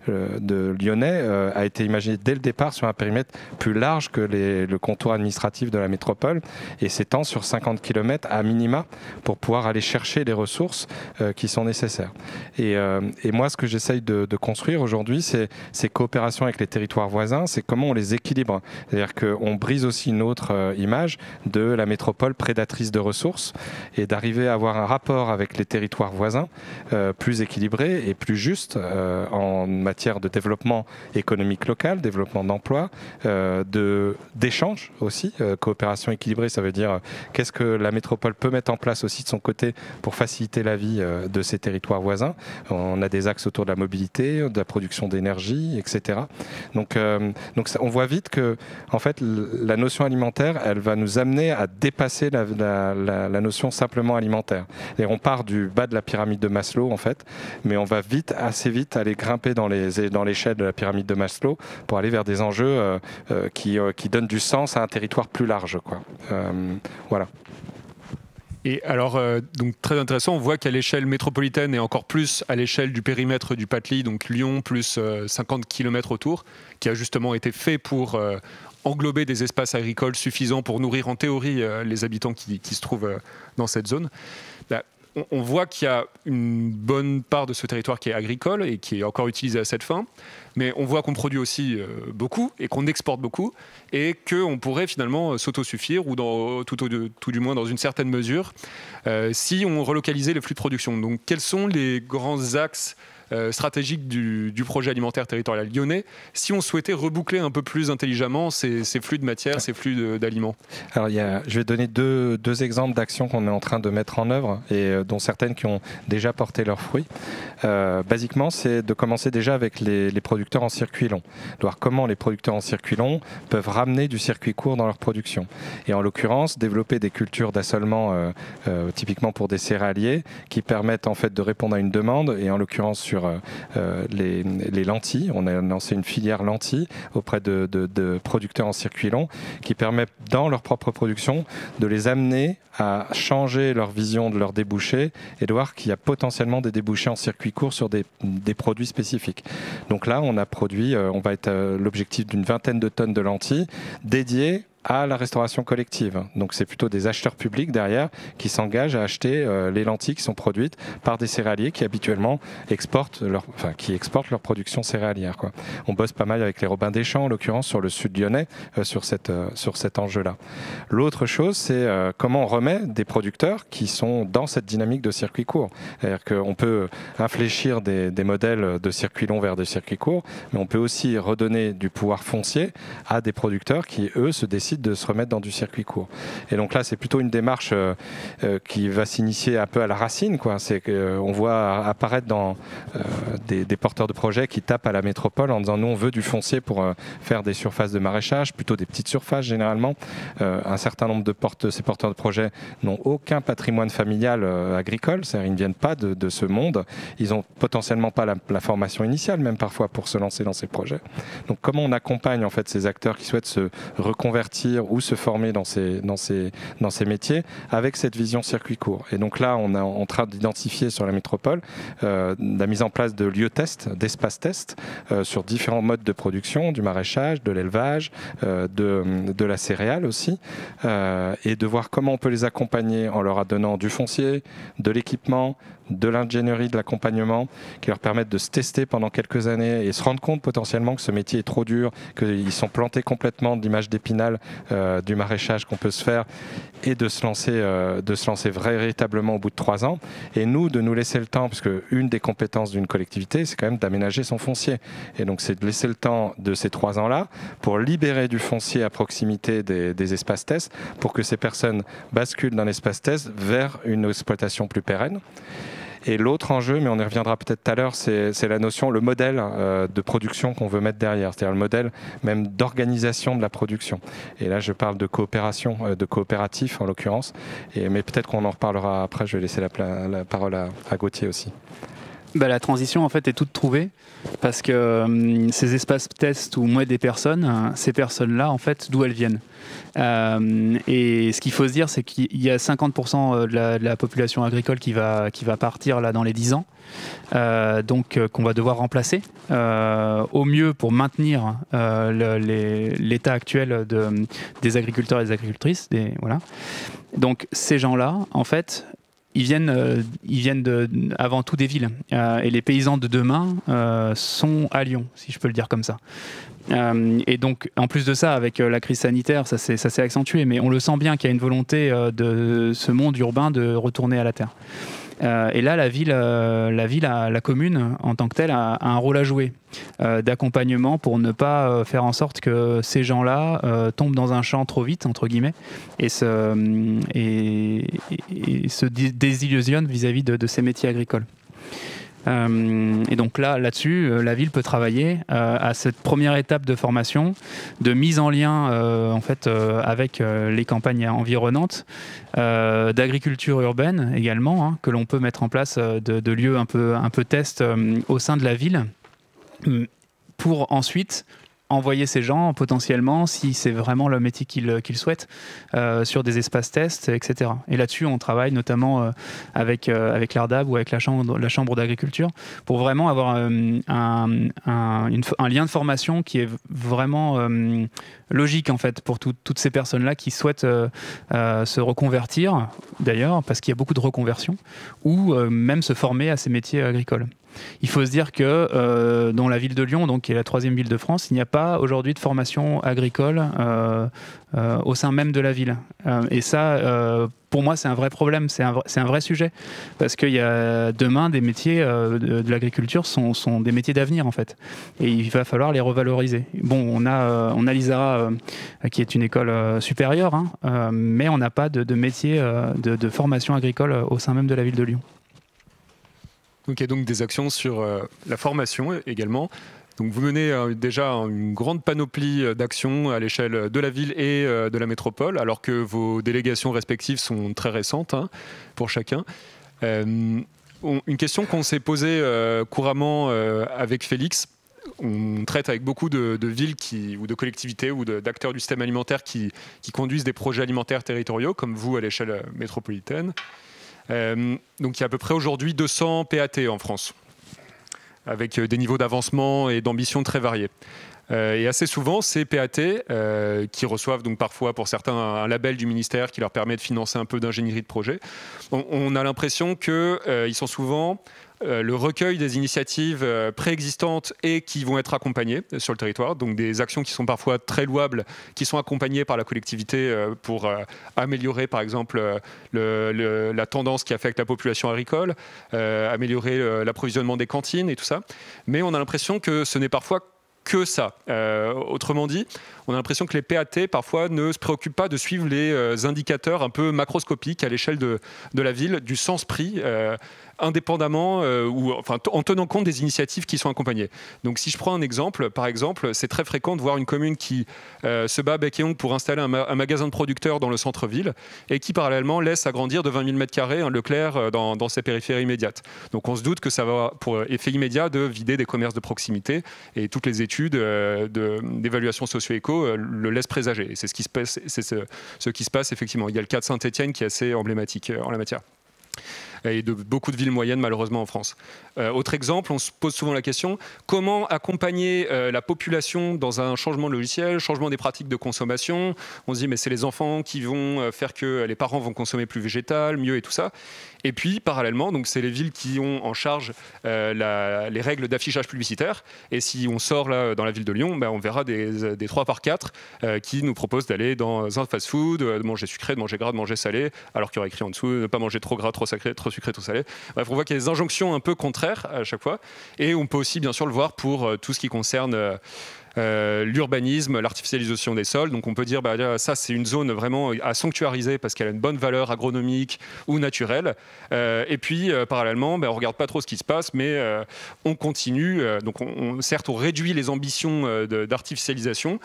de Lyonnais a été imaginé dès le départ sur un périmètre plus large que le contour administratif de la métropole, et s'étend sur 50 km à minima pour pouvoir aller chercher les ressources qui sont nécessaires. Et moi, ce que j'essaye de construire aujourd'hui, c'est ces coopérations avec les territoires voisins, c'est comment on les équilibre. C'est-à-dire qu'on brise aussi une autre image de la métropole prédatrice de ressources, et d'arriver à avoir un rapport avec les territoires voisins plus équilibré et plus juste en matière de développement économique local, développement d'emploi, d'échange aussi. Coopération équilibrée, ça veut dire qu'est-ce que la métropole peut mettre en place aussi de son côté pour faciliter la vie de ses territoires voisins. On a des axes autour de la mobilité, de la production d'énergie, etc. Donc on voit vite que en fait, la notion alimentaire, elle va nous amener à dépasser la notion simplement alimentaire. Et on part du bas de la pyramide de Maslow, en fait, mais on va assez vite aller grimper dans l'échelle de la pyramide de Maslow pour aller vers des enjeux qui donnent du sens à un territoire plus large, quoi. Voilà. Et alors, donc très intéressant, on voit qu'à l'échelle métropolitaine et encore plus à l'échelle du périmètre du PATLI, donc Lyon plus 50 km autour, qui a justement été fait pour englober des espaces agricoles suffisants pour nourrir en théorie les habitants qui se trouvent dans cette zone. On voit qu'il y a une bonne part de ce territoire qui est agricole et qui est encore utilisé à cette fin, mais on voit qu'on produit aussi beaucoup et qu'on exporte beaucoup, et qu'on pourrait finalement s'autosuffire, ou tout du moins dans une certaine mesure, si on relocalisait les flux de production. Donc quels sont les grands axes stratégique du projet alimentaire territorial lyonnais, si on souhaitait reboucler un peu plus intelligemment ces flux de matière, ces flux d'aliments? Alors, je vais donner deux exemples d'actions qu'on est en train de mettre en œuvre, et dont certaines qui ont déjà porté leurs fruits. Basiquement, c'est de commencer déjà avec les producteurs en circuit long, de voir comment les producteurs en circuit long peuvent ramener du circuit court dans leur production. Et en l'occurrence, développer des cultures d'assolement, typiquement pour des céréaliers, qui permettent en fait de répondre à une demande, et en l'occurrence sur les lentilles. On a lancé une filière lentilles auprès de producteurs en circuit long, qui permet dans leur propre production de les amener à changer leur vision de leurs débouchés, et de voir qu'il y a potentiellement des débouchés en circuit court sur des produits spécifiques. Donc là, on a produit, on va être l'objectif d'une 20aine de tonnes de lentilles dédiées à la restauration collective. Donc c'est plutôt des acheteurs publics derrière qui s'engagent à acheter les lentilles qui sont produites par des céréaliers qui habituellement exportent leur production céréalière, quoi. On bosse pas mal avec les Robins des Champs, en l'occurrence sur le sud lyonnais, sur cet enjeu-là. L'autre chose, c'est comment on remet des producteurs qui sont dans cette dynamique de circuit court. C'est-à-dire qu'on peut infléchir des modèles de circuit long vers des circuits courts, mais on peut aussi redonner du pouvoir foncier à des producteurs qui, eux, se décident de se remettre dans du circuit court. Et donc là, c'est plutôt une démarche qui va s'initier un peu à la racine, quoi. C'est qu'on voit apparaître dans des porteurs de projets qui tapent à la métropole en disant nous, on veut du foncier pour faire des surfaces de maraîchage, plutôt des petites surfaces généralement. Un certain nombre de ces porteurs de projets n'ont aucun patrimoine familial agricole, c'est-à-dire ils ne viennent pas de ce monde. Ils n'ont potentiellement pas la formation initiale, même parfois, pour se lancer dans ces projets. Donc comment on accompagne en fait ces acteurs qui souhaitent se reconvertir ou se former dans ces métiers avec cette vision circuit court. Et donc là, on est en train d'identifier sur la métropole la mise en place de lieux tests, d'espaces tests sur différents modes de production, du maraîchage, de l'élevage, de la céréale aussi, et de voir comment on peut les accompagner en leur donnant du foncier, de l'équipement, de l'ingénierie, de l'accompagnement, qui leur permettent de se tester pendant quelques années et se rendre compte potentiellement que ce métier est trop dur, qu'ils sont plantés complètement de l'image d'Épinal du maraîchage qu'on peut se faire, et de se lancer véritablement au bout de 3 ans. Et nous, de nous laisser le temps, parce qu'une des compétences d'une collectivité, c'est quand même d'aménager son foncier. Et donc, c'est de laisser le temps de ces 3 ans-là pour libérer du foncier à proximité des espaces tests, pour que ces personnes basculent d'un espace test vers une exploitation plus pérenne. Et l'autre enjeu, mais on y reviendra peut-être tout à l'heure, c'est la notion, le modèle de production qu'on veut mettre derrière, c'est-à-dire le modèle même d'organisation de la production. Et là, je parle de coopération, de coopératif en l'occurrence, mais peut-être qu'on en reparlera après. Je vais laisser la parole à Gauthier aussi. La transition en fait est toute trouvée parce que ces espaces tests où on met des personnes, ces personnes-là en fait d'où elles viennent. Et ce qu'il faut se dire, c'est qu'il y a 50% de la population agricole qui va partir là dans les 10 ans, donc qu'on va devoir remplacer au mieux pour maintenir l'état actuel des agriculteurs et des agricultrices. Voilà. Donc ces gens-là, en fait, ils viennent avant tout des villes. Et les paysans de demain sont à Lyon, si je peux le dire comme ça. Et donc, en plus de ça, avec la crise sanitaire, ça s'est accentué, mais on le sent bien qu'il y a une volonté de ce monde urbain de retourner à la terre. Et là, la commune, en tant que telle, a un rôle à jouer d'accompagnement pour ne pas faire en sorte que ces gens-là tombent dans un champ trop vite, entre guillemets, et se désillusionnent vis-à-vis de ces métiers agricoles. Et donc là-dessus, la ville peut travailler à cette première étape de formation, de mise en lien avec les campagnes environnantes, d'agriculture urbaine également, que l'on peut mettre en place de lieux un peu test au sein de la ville, pour ensuite envoyer ces gens potentiellement, si c'est vraiment le métier qu'ils souhaitent, sur des espaces tests, etc. Et là-dessus, on travaille notamment avec l'ARDAB ou avec la chambre d'agriculture pour vraiment avoir un lien de formation qui est vraiment logique en fait pour toutes ces personnes-là qui souhaitent se reconvertir, d'ailleurs, parce qu'il y a beaucoup de reconversions, ou même se former à ces métiers agricoles. Il faut se dire que dans la ville de Lyon, donc, qui est la 3e ville de France, il n'y a pas aujourd'hui de formation agricole au sein même de la ville. Et ça, pour moi, c'est un vrai problème, c'est un vrai sujet. Parce qu'il y a demain, des métiers de l'agriculture sont des métiers d'avenir, en fait. Et il va falloir les revaloriser. Bon, on a l'ISARA, qui est une école supérieure, mais on n'a pas de métier de formation agricole au sein même de la ville de Lyon. Donc il y a donc des actions sur la formation également. Donc vous menez déjà une grande panoplie d'actions à l'échelle de la ville et de la métropole, alors que vos délégations respectives sont très récentes pour chacun. Une question qu'on s'est posée couramment avec Félix. On traite avec beaucoup de villes ou de collectivités ou d'acteurs du système alimentaire qui conduisent des projets alimentaires territoriaux, comme vous à l'échelle métropolitaine. Donc il y a à peu près aujourd'hui 200 PAT en France, avec des niveaux d'avancement et d'ambition très variés. Et assez souvent, ces PAT, qui reçoivent donc parfois pour certains un label du ministère qui leur permet de financer un peu d'ingénierie de projet, on a l'impression qu'ils sont souvent le recueil des initiatives préexistantes et qui vont être accompagnées sur le territoire, donc des actions qui sont parfois très louables, qui sont accompagnées par la collectivité pour améliorer par exemple la tendance qui affecte la population agricole, améliorer l'approvisionnement des cantines et tout ça. Mais on a l'impression que ce n'est parfois que ça. Autrement dit, on a l'impression que les PAT parfois ne se préoccupent pas de suivre les indicateurs un peu macroscopiques à l'échelle de la ville, du sens pris, indépendamment ou enfin en tenant compte des initiatives qui sont accompagnées. Donc si je prends un exemple, par exemple, c'est très fréquent de voir une commune qui se bat bec et ongle pour installer un magasin de producteurs dans le centre-ville et qui parallèlement laisse agrandir de 20 000 m² un Leclerc dans ses périphéries immédiates. Donc on se doute que ça va pour effet immédiat de vider des commerces de proximité, et toutes les études d'évaluation socio-éco le laissent présager. Et c'est ce qui se passe, ce qui se passe effectivement. Il y a le cas de Saint-Étienne qui est assez emblématique en la matière, et de beaucoup de villes moyennes malheureusement en France. Autre exemple, on se pose souvent la question, comment accompagner la population dans un changement de logiciel, changement des pratiques de consommation. On se dit mais c'est les enfants qui vont faire que les parents vont consommer plus végétal, mieux et tout ça. Et puis parallèlement, donc c'est les villes qui ont en charge les règles d'affichage publicitaire. Et si on sort là dans la ville de Lyon, on verra des 3x4 qui nous proposent d'aller dans un fast-food, de manger sucré, de manger gras, de manger salé, alors qu'il y aurait écrit en dessous ne pas manger trop gras, trop sacré, trop sucré, trop salé. Bref, on voit qu'il y a des injonctions un peu contraires à chaque fois. Et on peut aussi bien sûr le voir pour tout ce qui concerne l'urbanisme, l'artificialisation des sols. Donc on peut dire ça c'est une zone vraiment à sanctuariser parce qu'elle a une bonne valeur agronomique ou naturelle. Et puis parallèlement, on ne regarde pas trop ce qui se passe, mais on continue. Donc certes on réduit les ambitions d'artificialisation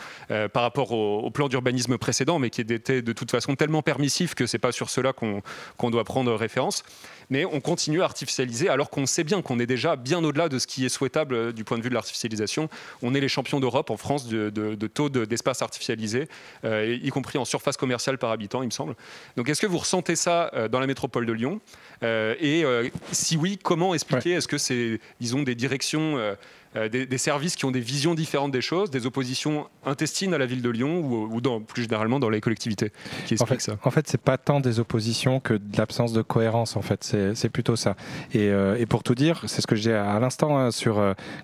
par rapport au plan d'urbanisme précédent, mais qui était de toute façon tellement permissif que c'est pas sur cela qu'on doit prendre référence. Mais on continue à artificialiser alors qu'on sait bien qu'on est déjà bien au-delà de ce qui est souhaitable du point de vue de l'artificialisation. On est les champions d'Europe en France de taux d'espace artificialisé, y compris en surface commerciale par habitant, il me semble. Donc est-ce que vous ressentez ça dans la métropole de Lyon et si oui, comment expliquer? Est-ce que c'est, disons, des directions, des services qui ont des visions différentes des choses, des oppositions intestines à la ville de Lyon ou plus généralement dans les collectivités qui expliquent ça? En fait, c'est pas tant des oppositions que de l'absence de cohérence. En fait, c'est plutôt ça. Et pour tout dire, c'est ce que je disais à l'instant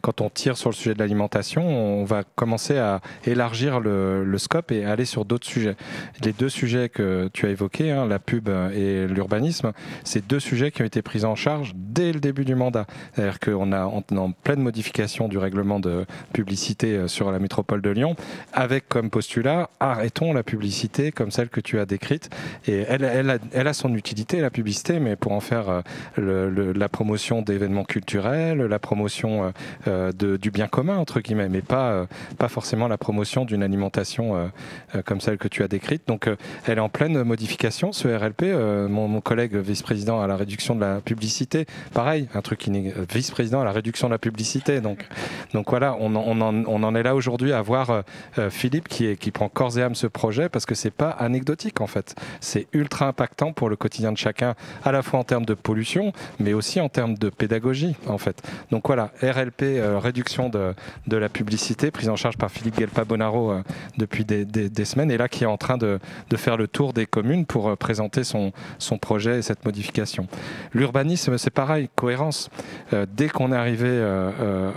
quand on tire sur le sujet de l'alimentation, on va commencer à élargir le scope et aller sur d'autres sujets. Les deux sujets que tu as évoqués, la pub et l'urbanisme, c'est deux sujets qui ont été pris en charge dès le début du mandat. C'est-à-dire qu'on a en pleine modification du règlement de publicité sur la métropole de Lyon, avec comme postulat, arrêtons la publicité comme celle que tu as décrite. Et elle a son utilité, la publicité, mais pour en faire la promotion d'événements culturels, la promotion du bien commun, entre guillemets, mais pas forcément la promotion d'une alimentation comme celle que tu as décrite. Donc elle est en pleine modification, ce RLP. Mon collègue vice-président à la réduction de la publicité, pareil, un truc qui n'est vice-président à la réduction de la publicité. Donc voilà, on en est là aujourd'hui à voir Philippe qui prend corps et âme ce projet parce que c'est pas anecdotique en fait. C'est ultra impactant pour le quotidien de chacun, à la fois en termes de pollution, mais aussi en termes de pédagogie en fait. Donc voilà, RLP, réduction de la publicité, prise en charge par Philippe Guelpa-Bonaro depuis des semaines, et là qui est en train de faire le tour des communes pour présenter son projet et cette modification. L'urbanisme, c'est pareil, cohérence. Dès qu'on est arrivé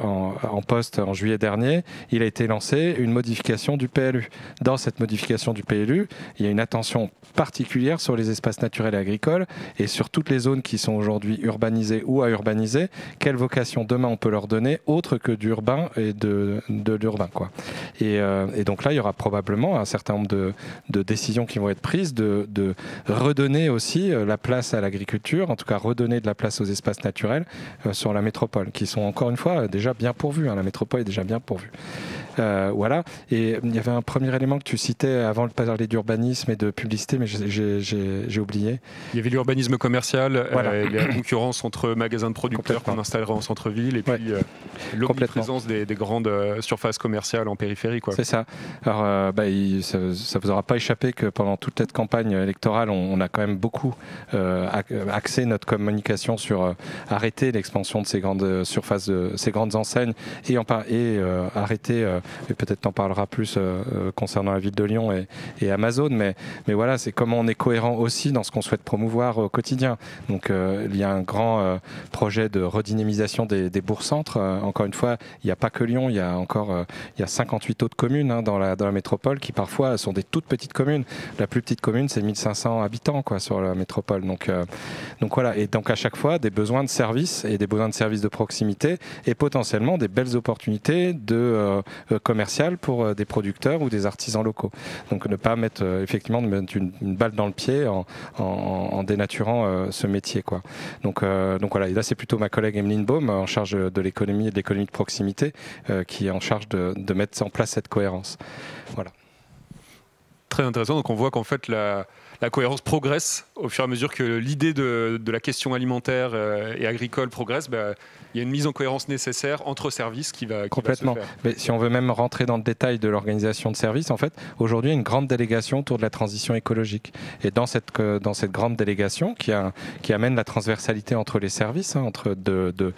en poste en juillet dernier, il a été lancé une modification du PLU. Dans cette modification du PLU, il y a une attention particulière sur les espaces naturels et agricoles et sur toutes les zones qui sont aujourd'hui urbanisées ou à urbaniser. Quelle vocation demain on peut leur donner autre que d'urbain et de l'urbain, quoi. Et donc là, il y aura probablement un certain nombre de décisions qui vont être prises, de redonner aussi la place à l'agriculture, en tout cas redonner de la place aux espaces naturels sur la métropole, qui sont encore une fois déjà bien pourvus. La métropole est déjà bien pourvue. Voilà. Et il y avait un premier élément que tu citais avant de parler d'urbanisme et de publicité, mais j'ai oublié. Il y avait l'urbanisme commercial, voilà. La concurrence entre magasins de producteurs qu'on installerait en centre-ville et puis l'omniprésence des grandes surfaces commerciales en périphérie, quoi. C'est ça. Alors, ça vous aura pas échappé que pendant toute cette campagne électorale, on a quand même beaucoup axé notre communication sur arrêter l'expansion de ces grandes surfaces, ces grandes enseignes et arrêter, et peut-être t'en parlera plus concernant la ville de Lyon et Amazon, mais voilà, c'est comment on est cohérent aussi dans ce qu'on souhaite promouvoir au quotidien. Donc il y a un grand projet de redynamisation des bourgs-centres. Encore une fois, il n'y a pas que Lyon, il y a 58 autres communes dans la métropole qui parfois sont des toutes petites communes. La plus petite commune, c'est 1500 habitants sur la métropole. Donc voilà, et donc à chaque fois des besoins de services et des besoins de services de proximité et potentiellement des belles opportunités commerciales pour des producteurs ou des artisans locaux. Donc ne pas mettre une balle dans le pied en dénaturant ce métier, quoi. Donc voilà, et là c'est plutôt ma collègue Emeline Baum en charge de l'économie et de l'économie de proximité qui est en charge de mettre en place cette cohérence. Voilà. Très intéressant. Donc on voit qu'en fait la cohérence progresse au fur et à mesure que l'idée de la question alimentaire et agricole progresse. Il y a une mise en cohérence nécessaire entre services qui va complètement. Se faire. Mais si on veut même rentrer dans le détail de l'organisation de services, en fait, aujourd'hui, il y a une grande délégation autour de la transition écologique. Et dans cette grande délégation qui amène la transversalité entre les services, entre de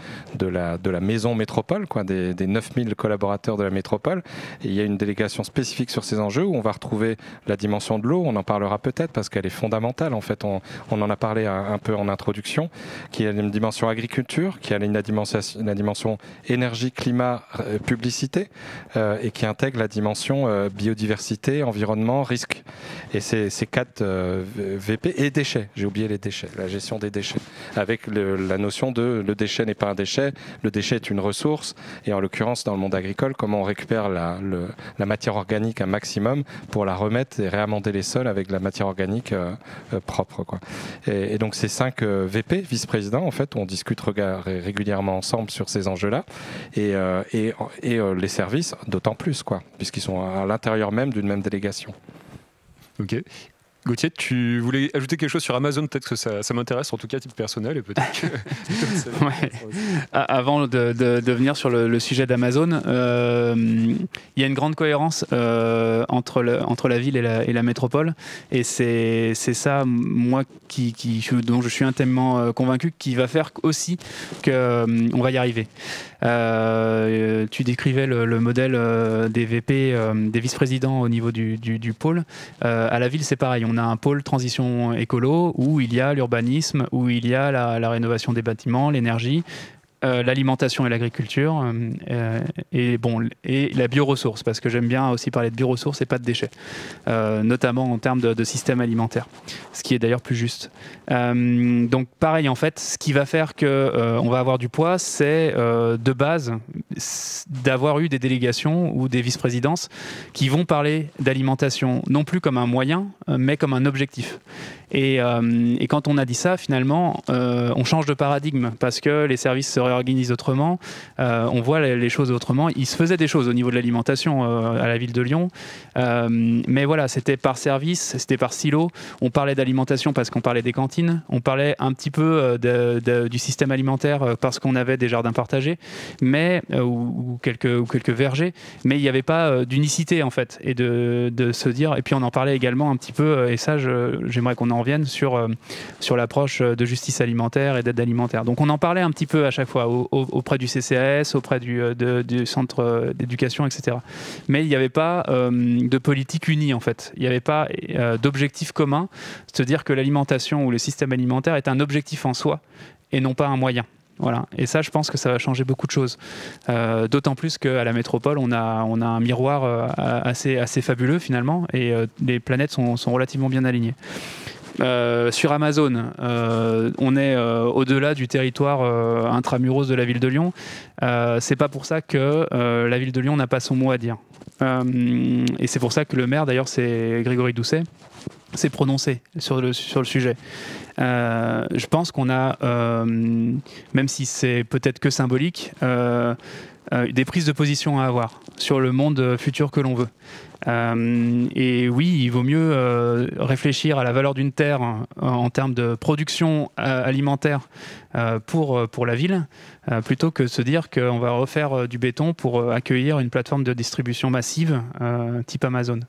la maison métropole, des 9000 collaborateurs de la métropole, et il y a une délégation spécifique sur ces enjeux où on va retrouver la dimension de l'eau. On en parlera peut-être parce parce qu'elle est fondamentale. En fait, on en a parlé un peu en introduction, qui a une dimension agriculture, qui a une dimension énergie, climat, publicité, et qui intègre la dimension biodiversité, environnement, risque. Et ces 4 VP et déchets, j'ai oublié les déchets, la gestion des déchets, avec la notion de le déchet n'est pas un déchet, le déchet est une ressource, et en l'occurrence dans le monde agricole, comment on récupère la matière organique un maximum pour la remettre et réamender les sols avec de la matière organique propre, quoi. Et donc ces 5 VP, vice-présidents, en fait, on discute régulièrement ensemble sur ces enjeux-là, et les services d'autant plus, quoi, puisqu'ils sont à l'intérieur même d'une même délégation. Ok. Gauthier, tu voulais ajouter quelque chose sur Amazon? Peut-être que ça m'intéresse, en tout cas à titre personnel, et peut-être que... Ouais. Avant de venir sur le sujet d'Amazon, il y a une grande cohérence entre la ville et la métropole, et c'est ça, moi, dont je suis intimement convaincu, qui va faire aussi qu'on va y arriver. Tu décrivais le modèle des VP, des vice-présidents au niveau du pôle. À la ville, c'est pareil. On a un pôle transition écolo où il y a l'urbanisme, où il y a la rénovation des bâtiments, l'énergie, l'alimentation et l'agriculture, et la bioressource, parce que j'aime bien aussi parler de bioressources et pas de déchets, notamment en termes de système alimentaire, ce qui est d'ailleurs plus juste. Donc pareil, en fait, ce qui va faire qu'on va avoir du poids, c'est de base d'avoir eu des délégations ou des vice-présidences qui vont parler d'alimentation, non plus comme un moyen, mais comme un objectif. Et quand on a dit ça, finalement, on change de paradigme, parce que les services se réorganisent autrement, on voit les choses autrement. Il se faisait des choses au niveau de l'alimentation à la ville de Lyon, mais voilà, c'était par service, c'était par silo. On parlait d'alimentation parce qu'on parlait des cantines, on parlait un petit peu du système alimentaire parce qu'on avait des jardins partagés, mais ou quelques vergers, mais il n'y avait pas d'unicité, en fait, et de se dire. Et puis on en parlait également un petit peu, et ça, j'aimerais qu'on en revienne sur l'approche de justice alimentaire et d'aide alimentaire. Donc on en parlait un petit peu à chaque fois auprès du CCAS, auprès du centre d'éducation, etc. Mais il n'y avait pas de politique unie, en fait. Il n'y avait pas d'objectif commun, c'est-à-dire que l'alimentation ou le système alimentaire est un objectif en soi et non pas un moyen. Voilà. Et ça, je pense que ça va changer beaucoup de choses. D'autant plus qu'à la métropole, on a un miroir assez fabuleux, finalement, et les planètes sont relativement bien alignées. Sur Amazon, on est au-delà du territoire intramuros de la ville de Lyon. C'est pas pour ça que la ville de Lyon n'a pas son mot à dire. Et c'est pour ça que le maire, d'ailleurs, c'est Grégory Doucet, s'est prononcé sur le sujet. Je pense qu'on a, même si c'est peut-être que symbolique, des prises de position à avoir sur le monde futur que l'on veut. Et oui, il vaut mieux réfléchir à la valeur d'une terre en termes de production alimentaire pour la ville, plutôt que de se dire qu'on va refaire du béton pour accueillir une plateforme de distribution massive type Amazon.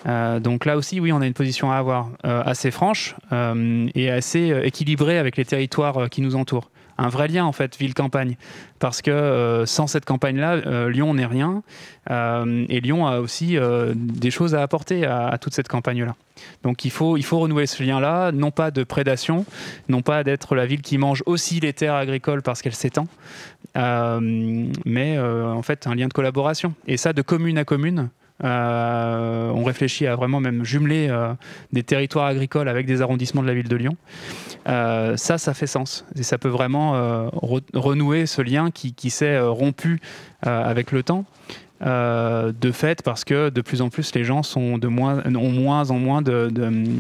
Donc là aussi, oui, on a une position à avoir assez franche et assez équilibrée avec les territoires qui nous entourent. Un vrai lien, en fait, ville-campagne. Parce que sans cette campagne-là, Lyon n'est rien. Et Lyon a aussi des choses à apporter à toute cette campagne-là. Donc il faut renouer ce lien-là, non pas de prédation, non pas d'être la ville qui mange aussi les terres agricoles parce qu'elle s'étend, mais en fait un lien de collaboration. Et ça, de commune à commune. On réfléchit à vraiment même jumeler des territoires agricoles avec des arrondissements de la ville de Lyon. Ça fait sens. Et ça peut vraiment renouer ce lien qui s'est rompu avec le temps. De fait, parce que de plus en plus les gens ont moins en moins de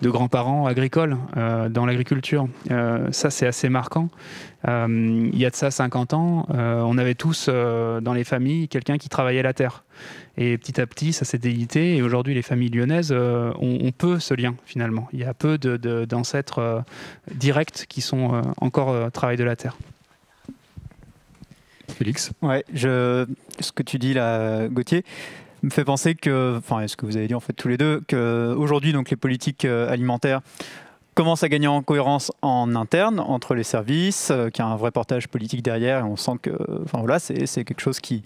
grands-parents agricoles dans l'agriculture. Ça, c'est assez marquant. Il y a de ça 50 ans, on avait tous dans les familles quelqu'un qui travaillait la terre. Et petit à petit, ça s'est délité. Et aujourd'hui, les familles lyonnaises ont peu ce lien, finalement. Il y a peu d'ancêtres directs qui sont encore travail de la terre. Félix? Ouais, ce que tu dis là, Gauthier, me fait penser que, enfin, ce que vous avez dit en fait tous les deux, qu'aujourd'hui, donc les politiques alimentaires commence à gagner en cohérence en interne entre les services, qu'il y a un vrai portage politique derrière, et on sent que c'est quelque chose qui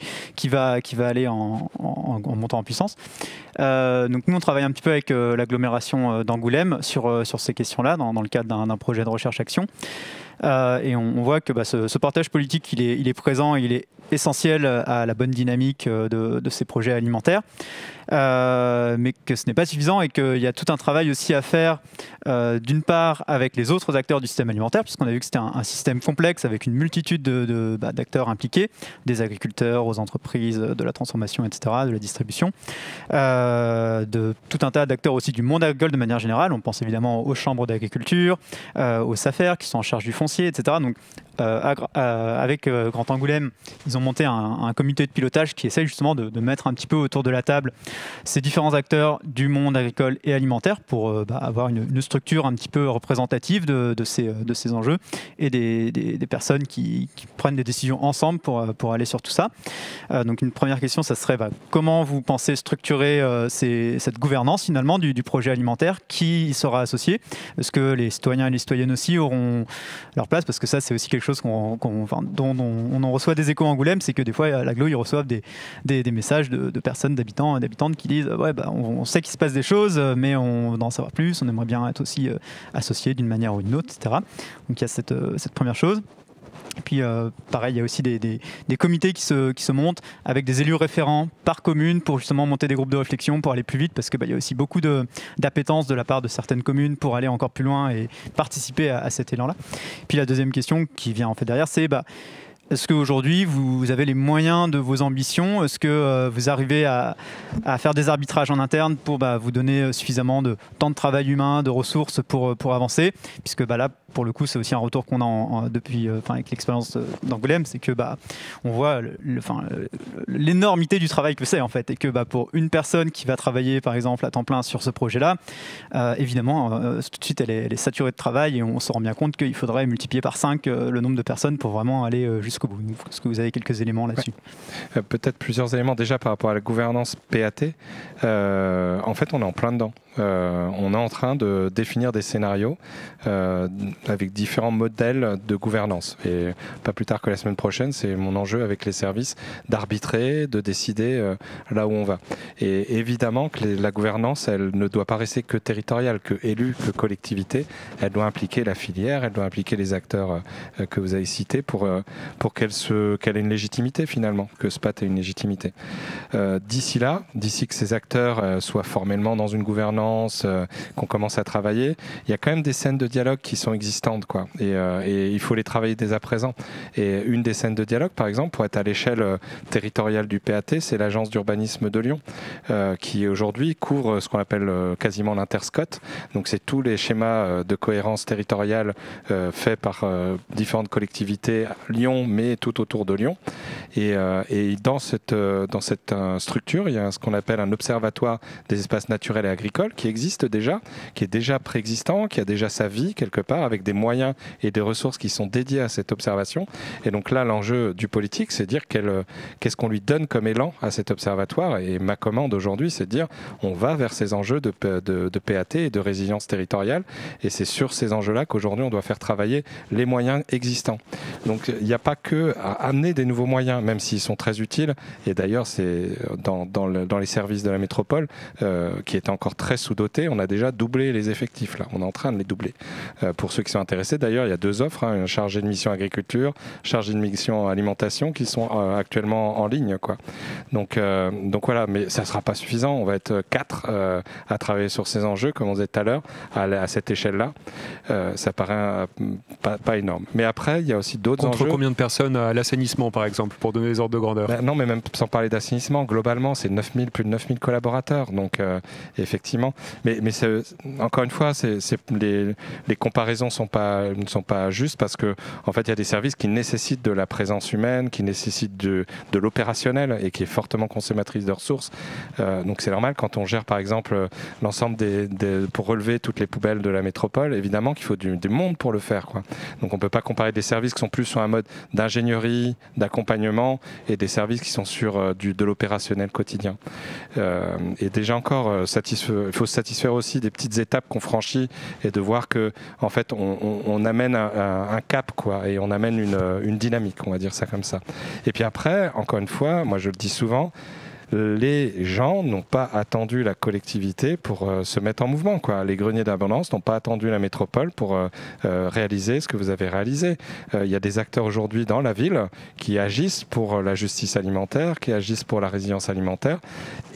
va aller en montant en puissance. Donc nous, on travaille un petit peu avec l'agglomération d'Angoulême sur ces questions-là, dans le cadre d'un projet de recherche-action. Et on voit que ce portage politique, il est présent, il est essentiel à la bonne dynamique de ces projets alimentaires, mais que ce n'est pas suffisant et qu'il y a tout un travail aussi à faire, d'une part avec les autres acteurs du système alimentaire, puisqu'on a vu que c'était un système complexe avec une multitude d'acteurs impliqués, des agriculteurs aux entreprises de la transformation, etc., de la distribution, de tout un tas d'acteurs aussi du monde agricole de manière générale. On pense évidemment aux chambres d'agriculture, aux SAFER qui sont en charge du foncier, etc. Donc avec Grand Angoulême, ils ont monté un comité de pilotage qui essaye justement de mettre un petit peu autour de la table ces différents acteurs du monde agricole et alimentaire pour avoir une structure un petit peu représentative de ces enjeux et des personnes qui prennent des décisions ensemble pour aller sur tout ça. Donc une première question, ça serait comment vous pensez structurer cette gouvernance finalement du projet alimentaire, qui y sera associé? Est-ce que les citoyens et les citoyennes aussi auront leur place? Parce que ça, c'est aussi quelque chose dont on en reçoit des échos à Angoulême, c'est que des fois à l'agglo ils reçoivent des messages de personnes, d'habitants et d'habitantes qui disent on sait qu'il se passe des choses, mais on veut en savoir plus, on aimerait bien être aussi associé d'une manière ou d'une autre, etc. Donc il y a cette première chose. Et puis pareil, il y a aussi des comités qui se montent avec des élus référents par commune pour justement monter des groupes de réflexion pour aller plus vite, parce que il y a aussi beaucoup d'appétence de la part de certaines communes pour aller encore plus loin et participer à cet élan-là. Puis la deuxième question qui vient en fait derrière, c'est est-ce qu'aujourd'hui, vous avez les moyens de vos ambitions? Est-ce que vous arrivez à faire des arbitrages en interne pour vous donner suffisamment de temps de travail humain, de ressources pour avancer? Puisque là, pour le coup, c'est aussi un retour qu'on a depuis, avec l'expérience d'Angoulême, c'est que on voit l'énormité du travail que c'est en fait, et que pour une personne qui va travailler par exemple à temps plein sur ce projet-là, évidemment, tout de suite elle est saturée de travail, et on se rend bien compte qu'il faudrait multiplier par 5 le nombre de personnes pour vraiment aller jusqu'au bout. Est-ce que vous avez quelques éléments là-dessus? Peut-être plusieurs éléments. Déjà par rapport à la gouvernance PAT, en fait on est en plein dedans. On est en train de définir des scénarios avec différents modèles de gouvernance. Et pas plus tard que la semaine prochaine, c'est mon enjeu avec les services d'arbitrer, de décider là où on va. Et évidemment que la gouvernance, elle ne doit pas rester que territoriale, que élue, que collectivité. Elle doit impliquer la filière, elle doit impliquer les acteurs que vous avez cités pour qu'elle ait une légitimité finalement, que SPAT ait une légitimité. D'ici que ces acteurs soient formellement dans une gouvernance, qu'on commence à travailler, il y a quand même des scènes de dialogue qui sont existantes, quoi. Et il faut les travailler dès à présent. Et une des scènes de dialogue, par exemple, pour être à l'échelle territoriale du PAT, c'est l'agence d'urbanisme de Lyon, qui aujourd'hui couvre ce qu'on appelle quasiment l'interscot. Donc c'est tous les schémas de cohérence territoriale faits par différentes collectivités Lyon, mais tout autour de Lyon. Et dans cette structure, il y a ce qu'on appelle un observatoire des espaces naturels et agricoles qui existe déjà, qui est déjà préexistant, qui a déjà sa vie quelque part, avec des moyens et des ressources qui sont dédiés à cette observation. Et donc là, l'enjeu du politique, c'est de dire qu'est-ce qu'on lui donne comme élan à cet observatoire. Et ma commande aujourd'hui, c'est de dire on va vers ces enjeux de PAT et de résilience territoriale. Et c'est sur ces enjeux-là qu'aujourd'hui, on doit faire travailler les moyens existants. Donc il n'y a pas que à amener des nouveaux moyens, même s'ils sont très utiles. Et d'ailleurs, c'est dans les services de la métropole, qui étaient encore très sous-dotés, on a déjà doublé les effectifs. Là, on est en train de les doubler. Pour ceux qui sont intéressés, d'ailleurs, il y a 2 offres, une chargée de mission agriculture, chargée de mission alimentation, qui sont actuellement en ligne, quoi. Donc voilà, mais ça ne sera pas suffisant. On va être 4 à travailler sur ces enjeux, comme on disait tout à l'heure, à cette échelle-là. Ça paraît pas énorme. Mais après, il y a aussi d'autres enjeux. Contre combien de personnes à l'assainissement, par exemple, pour donner des ordres de grandeur? Non, mais même sans parler d'assainissement, globalement, c'est plus de 9000 collaborateurs. Donc, effectivement. Mais encore une fois, les comparaisons ne sont pas justes, parce que en fait, il y a des services qui nécessitent de la présence humaine, qui nécessitent de l'opérationnel et qui est fortement consommatrice de ressources. Donc, c'est normal quand on gère, par exemple, l'ensemble pour relever toutes les poubelles de la métropole, évidemment qu'il faut du monde pour le faire, quoi. Donc, on ne peut pas comparer des services qui sont plus sur un mode d'ingénierie, d'accompagnement et des services qui sont sur de l'opérationnel quotidien. Et déjà encore, il faut se satisfaire aussi des petites étapes qu'on franchit et de voir que en fait, on amène un cap, quoi, et on amène une dynamique, on va dire ça comme ça. Et puis après, encore une fois, moi je le dis souvent, les gens n'ont pas attendu la collectivité pour se mettre en mouvement, quoi. Les greniers d'abondance n'ont pas attendu la métropole pour réaliser ce que vous avez réalisé. Il y a des acteurs aujourd'hui dans la ville qui agissent pour la justice alimentaire, qui agissent pour la résilience alimentaire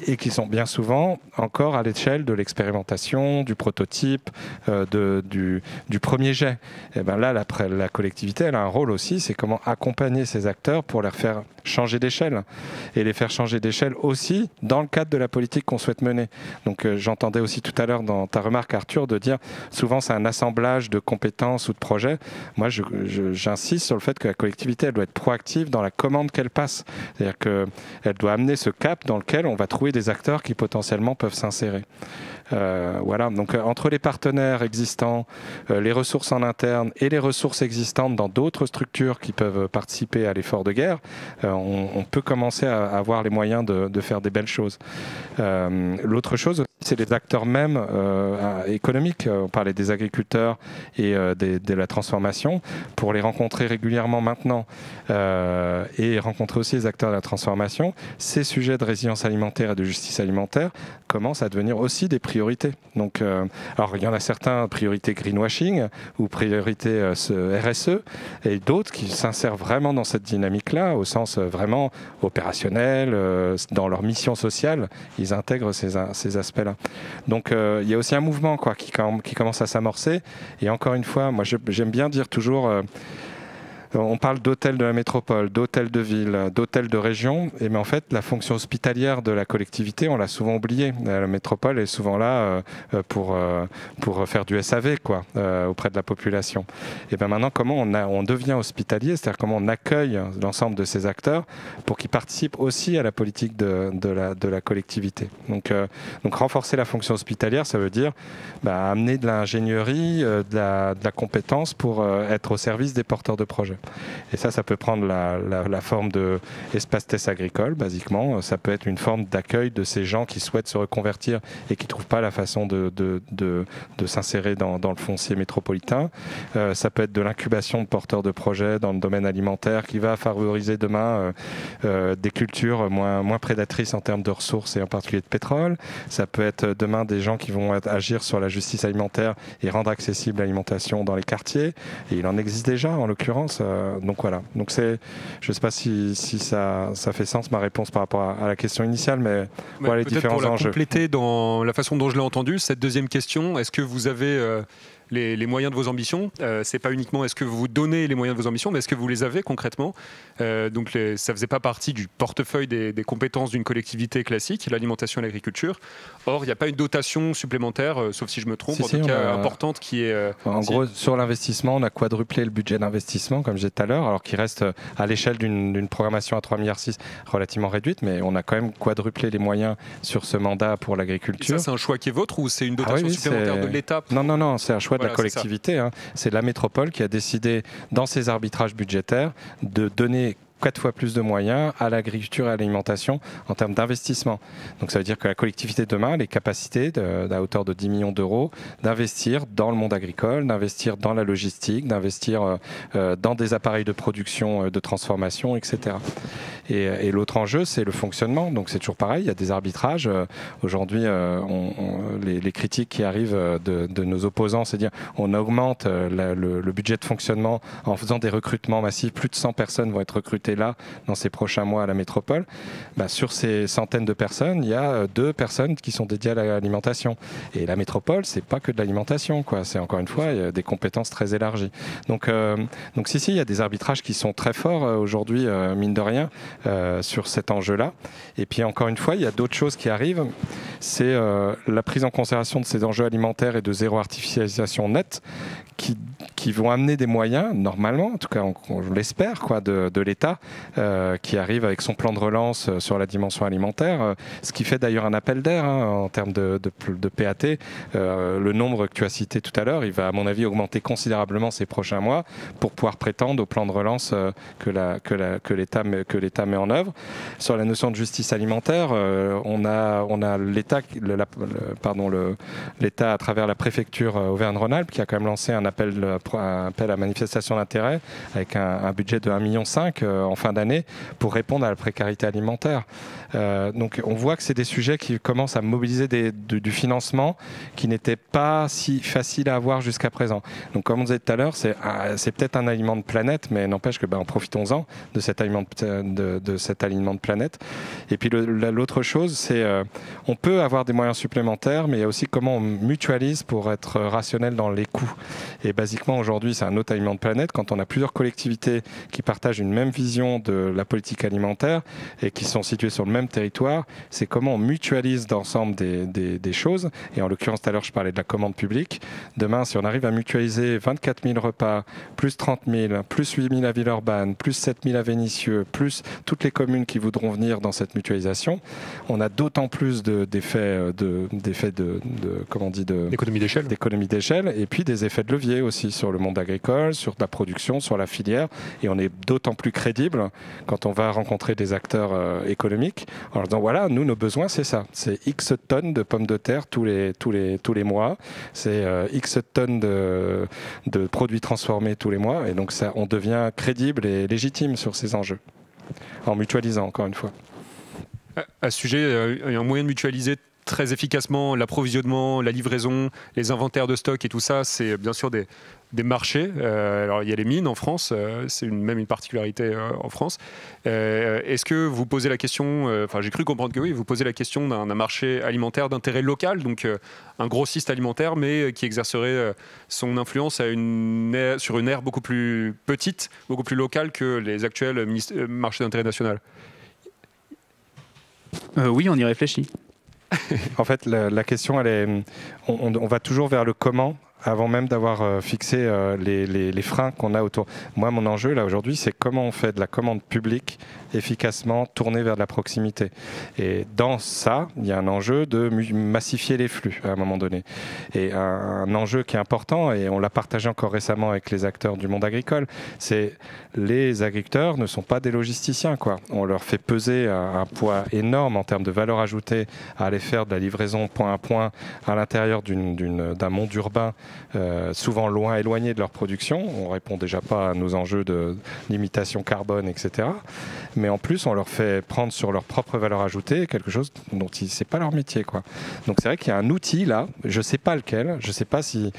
et qui sont bien souvent encore à l'échelle de l'expérimentation, du prototype, du premier jet. Et ben là, la collectivité, elle a un rôle aussi, c'est comment accompagner ces acteurs pour les faire changer d'échelle et les faire changer d'échelle aussi dans le cadre de la politique qu'on souhaite mener. Donc j'entendais aussi tout à l'heure dans ta remarque, Arthur, de dire souvent c'est un assemblage de compétences ou de projets. Moi, j'insiste sur le fait que la collectivité, elle doit être proactive dans la commande qu'elle passe. C'est-à-dire qu'elle doit amener ce cap dans lequel on va trouver des acteurs qui potentiellement peuvent s'insérer. Voilà, donc entre les partenaires existants, les ressources en interne et les ressources existantes dans d'autres structures qui peuvent participer à l'effort de guerre, on peut commencer à avoir les moyens de faire des belles choses. L'autre chose, c'est les acteurs même économiques. On parlait des agriculteurs et de la transformation. Pour les rencontrer régulièrement maintenant et rencontrer aussi les acteurs de la transformation, ces sujets de résilience alimentaire et de justice alimentaire commencent à devenir aussi des priorités. Donc, alors il y en a certains priorités greenwashing ou priorités RSE et d'autres qui s'insèrent vraiment dans cette dynamique-là au sens vraiment opérationnel, dans leur mission sociale, ils intègrent ces aspects-là. Donc il y a aussi un mouvement, quoi, qui commence à s'amorcer. Et encore une fois, moi j'aime bien dire toujours... on parle d'hôtels de la métropole, d'hôtels de ville, d'hôtels de région, mais en fait, la fonction hospitalière de la collectivité, on l'a souvent oubliée. La métropole est souvent là pour faire du SAV, quoi, auprès de la population. Et bien maintenant, comment on devient hospitalier, c'est-à-dire comment on accueille l'ensemble de ces acteurs pour qu'ils participent aussi à la politique de la collectivité. Donc renforcer la fonction hospitalière, ça veut dire amener de l'ingénierie, de la compétence pour être au service des porteurs de projets. Et ça peut prendre la forme d'espace test agricole, basiquement. Ça peut être une forme d'accueil de ces gens qui souhaitent se reconvertir et qui ne trouvent pas la façon de s'insérer dans le foncier métropolitain. Ça peut être de l'incubation de porteurs de projets dans le domaine alimentaire qui va favoriser demain des cultures moins prédatrices en termes de ressources et en particulier de pétrole. Ça peut être demain des gens qui vont agir sur la justice alimentaire et rendre accessible l'alimentation dans les quartiers. Et il en existe déjà, en l'occurrence. Donc voilà. Donc je ne sais pas si ça fait sens, ma réponse par rapport à la question initiale, mais voilà les différents enjeux. Pour la compléter dans la façon dont je l'ai entendu, cette deuxième question, est-ce que vous avez les moyens de vos ambitions? C'est pas uniquement est-ce que vous donnez les moyens de vos ambitions, mais est-ce que vous les avez concrètement? Donc ça faisait pas partie du portefeuille des compétences d'une collectivité classique, l'alimentation et l'agriculture. Or, il n'y a pas une dotation supplémentaire, sauf si je me trompe, importante qui est... En gros, sur l'investissement, on a quadruplé le budget d'investissement, comme je disais tout à l'heure, alors qu'il reste à l'échelle d'une programmation à 3,6 milliards relativement réduite, mais on a quand même quadruplé les moyens sur ce mandat pour l'agriculture. Et ça, c'est un choix qui est vôtre ou c'est une dotation supplémentaire de l'État? Non, c'est un choix de la collectivité. C'est la métropole qui a décidé, dans ses arbitrages budgétaires, de donner 4 fois plus de moyens à l'agriculture et à l'alimentation en termes d'investissement. Donc ça veut dire que la collectivité demain a les capacités à hauteur de 10 millions d'euros d'investir dans le monde agricole, d'investir dans la logistique, d'investir dans des appareils de production, de transformation, etc. Et l'autre enjeu, c'est le fonctionnement. Donc c'est toujours pareil, il y a des arbitrages. Aujourd'hui, les critiques qui arrivent de nos opposants, c'est dire on augmente le budget de fonctionnement en faisant des recrutements massifs. Plus de 100 personnes vont être recrutées là dans ces prochains mois à la métropole. Sur ces centaines de personnes, il y a 2 personnes qui sont dédiées à l'alimentation. Et la métropole, c'est pas que de l'alimentation, quoi. C'est encore une fois il y a des compétences très élargies. Donc si, il y a des arbitrages qui sont très forts aujourd'hui, mine de rien, sur cet enjeu-là. Et puis encore une fois, il y a d'autres choses qui arrivent. C'est la prise en considération de ces enjeux alimentaires et de zéro artificialisation nette qui qui vont amener des moyens, normalement, en tout cas on l'espère, de l'État, qui arrive avec son plan de relance sur la dimension alimentaire, ce qui fait d'ailleurs un appel d'air en termes de PAT. Le nombre que tu as cité tout à l'heure, il va à mon avis augmenter considérablement ces prochains mois pour pouvoir prétendre au plan de relance que l'État met en œuvre. Sur la notion de justice alimentaire, on a l'État à travers la préfecture Auvergne-Rhône-Alpes qui a quand même lancé un appel à manifestation d'intérêt avec un budget de 1,5 million en fin d'année pour répondre à la précarité alimentaire. Donc on voit que c'est des sujets qui commencent à mobiliser du financement qui n'était pas si facile à avoir jusqu'à présent. Donc comme on disait tout à l'heure, c'est peut-être un aliment de planète, mais n'empêche que profitons-en de cet aliment de planète. Et puis l'autre chose, c'est on peut avoir des moyens supplémentaires, mais il y a aussi comment on mutualise pour être rationnel dans les coûts. Et basiquement aujourd'hui, c'est un autre aliment de planète. Quand on a plusieurs collectivités qui partagent une même vision de la politique alimentaire et qui sont situées sur le même territoire, c'est comment on mutualise d'ensemble des choses. Et en l'occurrence, tout à l'heure, je parlais de la commande publique. Demain, si on arrive à mutualiser 24 000 repas, plus 30 000, plus 8 000 à Villeurbanne, plus 7 000 à Vénissieux, plus toutes les communes qui voudront venir dans cette mutualisation, on a d'autant plus d'effets d'économie d'échelle et puis des effets de levier aussi sur le monde agricole, sur la production, sur la filière. Et on est d'autant plus crédible quand on va rencontrer des acteurs économiques en leur disant voilà, nous, nos besoins, c'est ça. C'est X tonnes de pommes de terre tous les mois. C'est X tonnes de produits transformés tous les mois. Et donc, ça, on devient crédible et légitime sur ces enjeux en mutualisant, encore une fois. À ce sujet, il y a un moyen de mutualiser très efficacement l'approvisionnement, la livraison, les inventaires de stock et tout ça, c'est bien sûr des marchés. Alors il y a les mines en France, c'est même une particularité en France. Est-ce que vous posez la question, j'ai cru comprendre que oui, vous posez la question d'un marché alimentaire d'intérêt local, donc un grossiste alimentaire, mais qui exercerait son influence sur une aire beaucoup plus petite, beaucoup plus locale que les actuels marchés d'intérêt national? Oui, on y réfléchit. En fait, la question, on va toujours vers le comment avant même d'avoir fixé les freins qu'on a autour. Moi, mon enjeu, là, aujourd'hui, c'est comment on fait de la commande publique efficacement tournée vers de la proximité. Et dans ça, il y a un enjeu de massifier les flux à un moment donné. Et un enjeu qui est important, et on l'a partagé encore récemment avec les acteurs du monde agricole, c'est les agriculteurs ne sont pas des logisticiens, quoi. On leur fait peser un poids énorme en termes de valeur ajoutée à aller faire de la livraison point à point à l'intérieur d'un monde urbain souvent loin, éloigné de leur production. On ne répond déjà pas à nos enjeux de limitation carbone, etc. Mais en plus, on leur fait prendre sur leur propre valeur ajoutée quelque chose dont c'est pas leur métier, quoi. Donc c'est vrai qu'il y a un outil là, je ne sais pas lequel, je ne sais pas si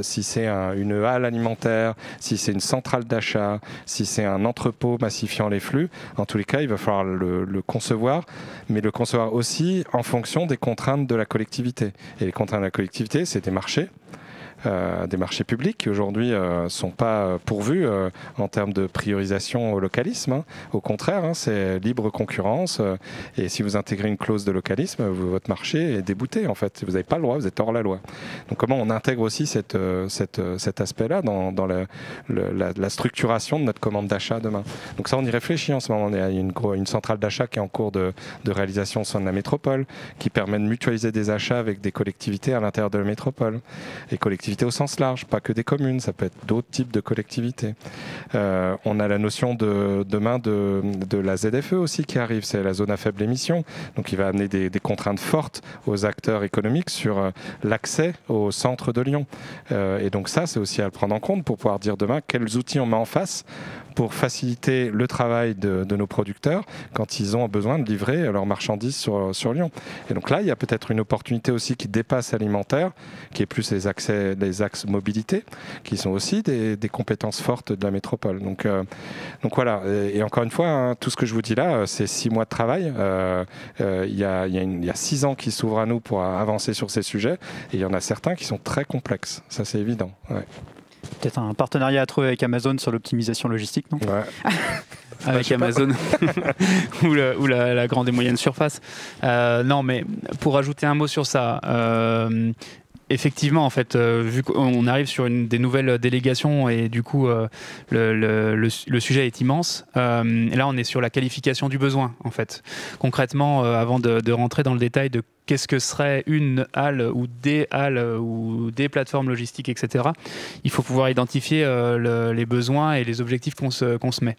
c'est une halle alimentaire, si c'est une centrale d'achat, si c'est un entrepôt massifiant les flux. En tous les cas, il va falloir le concevoir, mais le concevoir aussi en fonction des contraintes de la collectivité. Et les contraintes de la collectivité, c'est des marchés publics qui aujourd'hui ne sont pas pourvus en termes de priorisation au localisme. Au contraire, c'est libre concurrence. Et si vous intégrez une clause de localisme, votre marché est débouté. En fait, vous n'avez pas le droit, vous êtes hors la loi. Donc comment on intègre aussi cet aspect-là dans la structuration de notre commande d'achat demain. Donc ça, on y réfléchit en ce moment. Il y a une centrale d'achat qui est en cours de réalisation au sein de la métropole, qui permet de mutualiser des achats avec des collectivités à l'intérieur de la métropole. Et collectivités au sens large, pas que des communes, ça peut être d'autres types de collectivités. On a la notion demain de la ZFE aussi qui arrive, c'est la zone à faible émission, donc il va amener des contraintes fortes aux acteurs économiques sur l'accès au centre de Lyon. Et donc ça, c'est aussi à le prendre en compte pour pouvoir dire demain quels outils on met en face pour faciliter le travail de nos producteurs quand ils ont besoin de livrer leurs marchandises sur Lyon. Et donc là, il y a peut-être une opportunité aussi qui dépasse l'alimentaire, qui est plus les axes mobilité, qui sont aussi des compétences fortes de la métropole. Donc voilà, et encore une fois, tout ce que je vous dis là, c'est 6 mois de travail. Il y a 6 ans qui s'ouvrent à nous pour avancer sur ces sujets, et il y en a certains qui sont très complexes, ça c'est évident. Ouais. Peut-être un partenariat à trouver avec Amazon sur l'optimisation logistique, non ? Ouais. Avec Amazon ou la grande et moyenne surface. Non, mais pour ajouter un mot sur ça, Effectivement, en fait, vu qu'on arrive sur des nouvelles délégations et du coup le sujet est immense, là on est sur la qualification du besoin en fait. Concrètement, avant de rentrer dans le détail de qu'est-ce que serait une halle ou des plateformes logistiques, etc., il faut pouvoir identifier les besoins et les objectifs qu'on se met.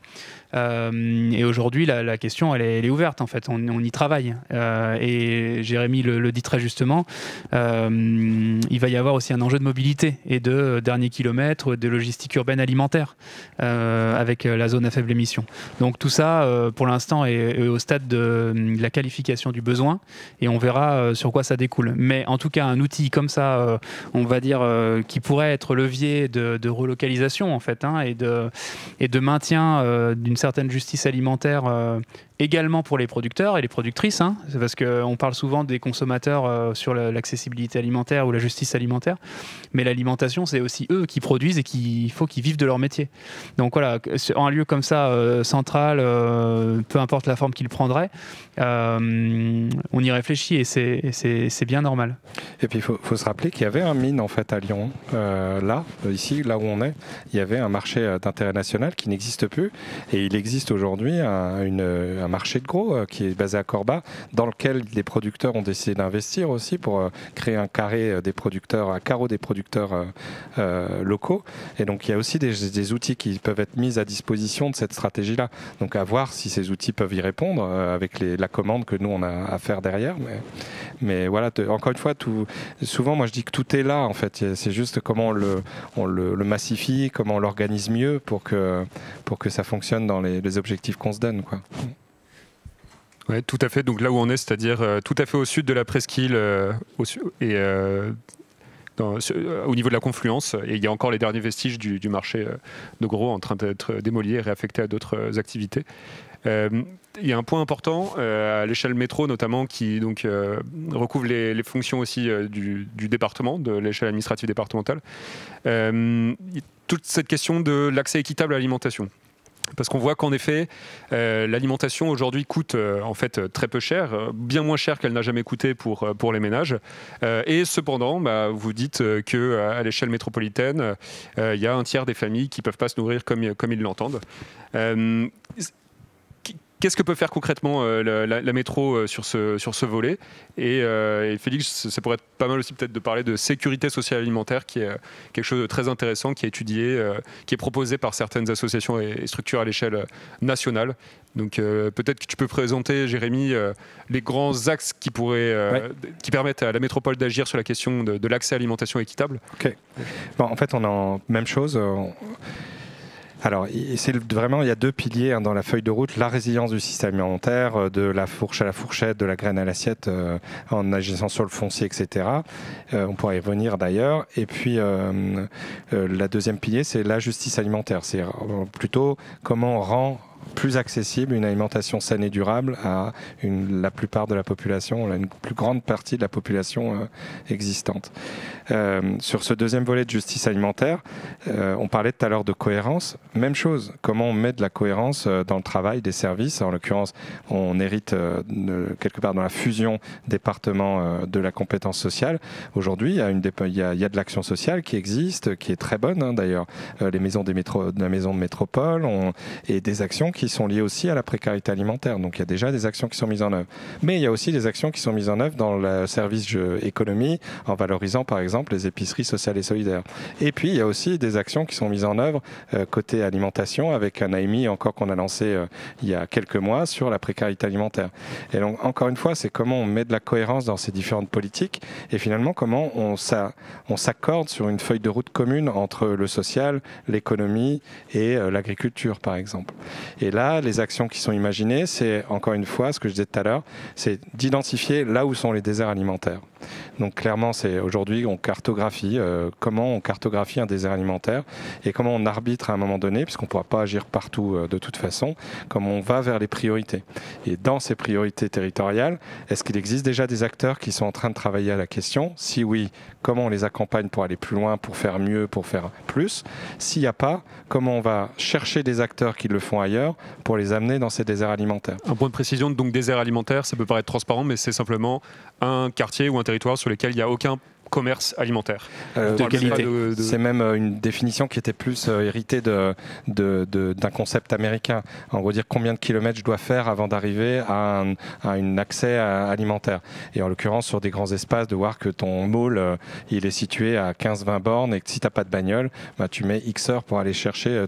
Et aujourd'hui, la question, elle est ouverte, en fait. On y travaille. Et Jérémy le dit très justement, il va y avoir aussi un enjeu de mobilité et de dernier kilomètre, de logistique urbaine alimentaire avec la zone à faible émission. Donc tout ça, pour l'instant, est au stade de la qualification du besoin et on verra sur quoi ça découle. Mais en tout cas, un outil comme ça, on va dire, qui pourrait être levier de relocalisation, en fait, hein, et de maintien d'une certaine justice alimentaire également pour les producteurs et les productrices, hein. C'est parce qu'on parle souvent des consommateurs sur l'accessibilité alimentaire ou la justice alimentaire, mais l'alimentation, c'est aussi eux qui produisent et qu'il faut qu'ils vivent de leur métier. Donc voilà, un lieu comme ça, central, peu importe la forme qu'il prendrait, on y réfléchit et c'est bien normal. Et puis il faut se rappeler qu'il y avait un mine en fait à Lyon, ici, là où on est, il y avait un marché d'intérêt national qui n'existe plus et il existe aujourd'hui un marché de gros qui est basé à Corba, dans lequel les producteurs ont décidé d'investir aussi pour créer un carré des producteurs, un carreau des producteurs locaux. Et donc il y a aussi des outils qui peuvent être mis à disposition de cette stratégie-là. Donc à voir si ces outils peuvent y répondre avec la commande que nous on a à faire derrière. Mais voilà, encore une fois, souvent moi je dis que tout est là en fait. C'est juste comment on le massifie, comment on l'organise mieux pour que ça fonctionne dans les objectifs qu'on se donne, quoi. Ouais, tout à fait. Donc là où on est, c'est-à-dire tout à fait au sud de la presqu'île au niveau de la confluence. Et il y a encore les derniers vestiges du marché de gros en train d'être démoli et réaffecté à d'autres activités. Il y a un point important à l'échelle métro notamment qui donc recouvre les fonctions aussi du département, de l'échelle administrative départementale. Toute cette question de l'accès équitable à l'alimentation. Parce qu'on voit qu'en effet, l'alimentation aujourd'hui coûte en fait très peu cher, bien moins cher qu'elle n'a jamais coûté pour les ménages. Et cependant, vous dites qu'à l'échelle métropolitaine, il y a un tiers des familles qui ne peuvent pas se nourrir comme ils l'entendent. Qu'est-ce que peut faire concrètement la métro sur ce volet et Félix, ça pourrait être pas mal aussi peut-être de parler de sécurité sociale alimentaire, qui est quelque chose de très intéressant, qui est étudié, qui est proposé par certaines associations et structures à l'échelle nationale. Donc peut-être que tu peux présenter, Jérémy, les grands axes qui permettent à la métropole d'agir sur la question de l'accès à l'alimentation équitable. Ok. Bon, en fait, on a même chose. Alors, il y a deux piliers dans la feuille de route, la résilience du système alimentaire, de la fourche à la fourchette, de la graine à l'assiette, en agissant sur le foncier, etc. On pourrait y revenir d'ailleurs. Et puis, la deuxième pilier, c'est la justice alimentaire. C'est plutôt comment on rend plus accessible une alimentation saine et durable à la plupart de la population, une plus grande partie de la population existante. Sur ce deuxième volet de justice alimentaire, on parlait tout à l'heure de cohérence. Même chose, comment on met de la cohérence dans le travail des services. En l'occurrence, on hérite quelque part dans la fusion département de la compétence sociale. Aujourd'hui, il y a de l'action sociale qui existe, qui est très bonne, hein, d'ailleurs. Les maisons de la maison de métropole et des actions qui sont liées aussi à la précarité alimentaire. Donc il y a déjà des actions qui sont mises en œuvre. Mais il y a aussi des actions qui sont mises en œuvre dans le service économie, en valorisant par exemple les épiceries sociales et solidaires. Et puis il y a aussi des actions qui sont mises en œuvre côté alimentation, avec un AMI encore qu'on a lancé il y a quelques mois sur la précarité alimentaire. Et donc encore une fois, c'est comment on met de la cohérence dans ces différentes politiques et finalement comment on s'accorde sur une feuille de route commune entre le social, l'économie et l'agriculture par exemple. Et là, les actions qui sont imaginées, c'est encore une fois ce que je disais tout à l'heure, c'est d'identifier là où sont les déserts alimentaires. Donc clairement, c'est aujourd'hui on cartographie comment on cartographie un désert alimentaire et comment on arbitre à un moment donné, puisqu'on ne pourra pas agir partout de toute façon, comment on va vers les priorités. Et dans ces priorités territoriales, est-ce qu'il existe déjà des acteurs qui sont en train de travailler à la question? Si oui, comment on les accompagne pour aller plus loin, pour faire mieux, pour faire plus? S'il n'y a pas, comment on va chercher des acteurs qui le font ailleurs pour les amener dans ces déserts alimentaires? Un point de précision, donc désert alimentaire, ça peut paraître transparent, mais c'est simplement un quartier ou un territoire sur lequel il n'y a aucun commerce alimentaire. De qualité. C'est même une définition qui était plus héritée d'un concept américain. En gros, dire combien de kilomètres je dois faire avant d'arriver à un accès alimentaire. Et en l'occurrence, sur des grands espaces, de voir que ton mall, il est situé à 15-20 bornes et que si tu n'as pas de bagnole, bah, tu mets X heures pour aller chercher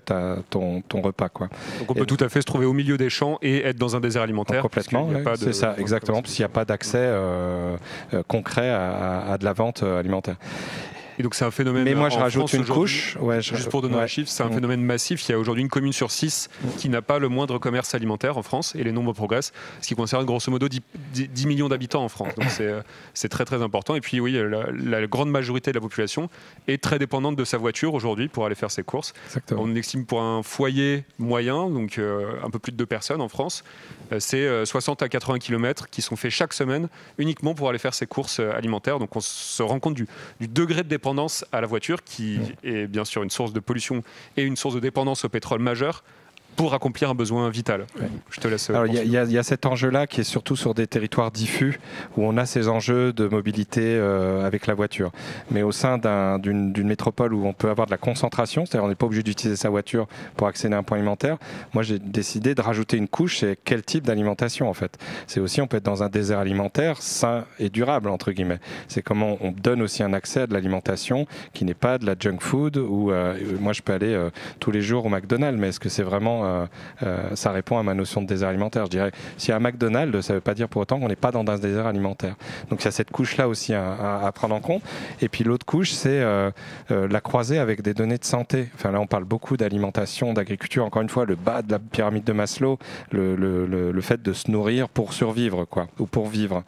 ton repas, quoi. Donc on peut tout à fait se trouver au milieu des champs et être dans un désert alimentaire. Complètement, c'est ça, exactement, parce qu'il n'y a pas d'accès concret à de la vente alimentaire. Et donc c'est un phénomène. Mais moi je en rajoute France, une couche. Juste pour donner un chiffre, c'est un phénomène massif. Il y a aujourd'hui une commune sur 6 qui n'a pas le moindre commerce alimentaire en France et les nombres progressent, ce qui concerne grosso modo 10 millions d'habitants en France. Donc c'est très très important. Et puis oui, la grande majorité de la population est très dépendante de sa voiture aujourd'hui pour aller faire ses courses. Exactement. On estime pour un foyer moyen, donc un peu plus de 2 personnes en France, c'est 60 à 80 km qui sont faits chaque semaine uniquement pour aller faire ses courses alimentaires. Donc on se rend compte du degré de dépendance à la voiture qui est bien sûr une source de pollution et une source de dépendance au pétrole majeure pour accomplir un besoin vital. Je te laisse. Alors, il y a cet enjeu-là qui est surtout sur des territoires diffus où on a ces enjeux de mobilité avec la voiture. Mais au sein d'une métropole où on peut avoir de la concentration, c'est-à-dire on n'est pas obligé d'utiliser sa voiture pour accéder à un point alimentaire, moi j'ai décidé de rajouter une couche, c'est quel type d'alimentation en fait. C'est aussi, on peut être dans un désert alimentaire sain et durable, entre guillemets. C'est comment on donne aussi un accès à de l'alimentation qui n'est pas de la junk food où moi je peux aller tous les jours au McDonald's, mais est-ce que c'est vraiment ça répond à ma notion de désert alimentaire. Je dirais, s'il y a un McDonald's, ça ne veut pas dire pour autant qu'on n'est pas dans un désert alimentaire. Donc il y a cette couche-là aussi à prendre en compte. Et puis l'autre couche, c'est la croisée avec des données de santé. Enfin là, on parle beaucoup d'alimentation, d'agriculture. Encore une fois, le bas de la pyramide de Maslow, le fait de se nourrir pour survivre, quoi, ou pour vivre.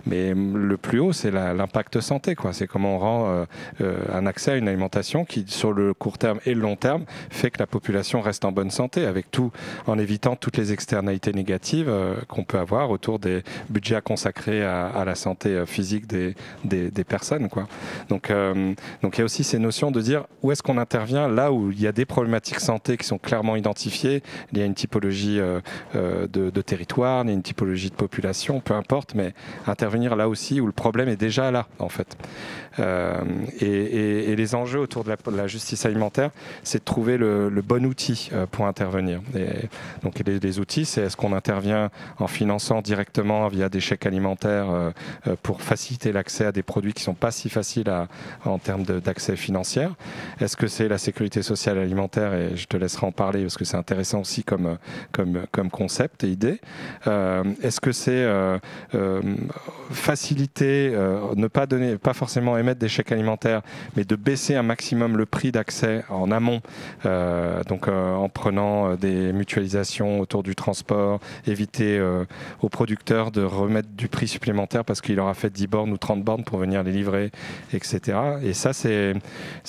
Mais le plus haut, c'est l'impact santé, quoi. C'est comment on rend un accès à une alimentation qui, sur le court terme et le long terme, fait que la population reste en bonne santé, avec tout, en évitant toutes les externalités négatives qu'on peut avoir autour des budgets à consacrer à la santé physique des personnes, quoi. Donc il y a aussi ces notions de dire où est-ce qu'on intervient là où il y a des problématiques santé qui sont clairement identifiées, il y a une typologie de territoire, il y a une typologie de population, peu importe, mais intervenir là aussi où le problème est déjà là, en fait. Et les enjeux autour de la justice alimentaire, c'est de trouver le bon outil pour intervenir. Et donc les outils, c'est est-ce qu'on intervient en finançant directement via des chèques alimentaires pour faciliter l'accès à des produits qui ne sont pas si faciles en termes d'accès financier. Est-ce que c'est la sécurité sociale alimentaire, et je te laisserai en parler parce que c'est intéressant aussi comme concept et idée. Est-ce que c'est faciliter, ne pas donner, pas forcément émettre des chèques alimentaires, mais de baisser un maximum le prix d'accès en amont, donc en prenant des mutualisations autour du transport, éviter aux producteurs de remettre du prix supplémentaire parce qu'il leur a fait 10 bornes ou 30 bornes pour venir les livrer, etc. Et ça, c'est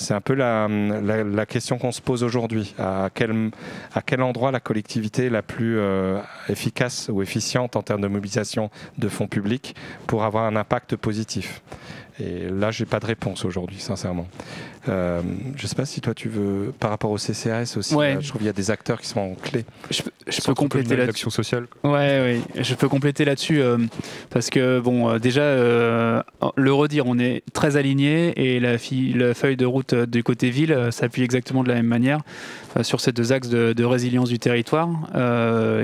un peu la question qu'on se pose aujourd'hui. À quel endroit la collectivité est la plus efficace ou efficiente en termes de mobilisation de fonds publics pour avoir un impact positif? Et là, j'ai pas de réponse aujourd'hui, sincèrement. Je ne sais pas si toi tu veux, par rapport au CCAS aussi, ouais. Là, je trouve qu'il y a des acteurs qui sont clés. Je peux compléter là-dessus. L'action sociale. Ouais, je peux compléter là-dessus parce que bon, déjà le redire, on est très aligné et la feuille de route du côté ville s'appuie exactement de la même manière sur ces deux axes de résilience du territoire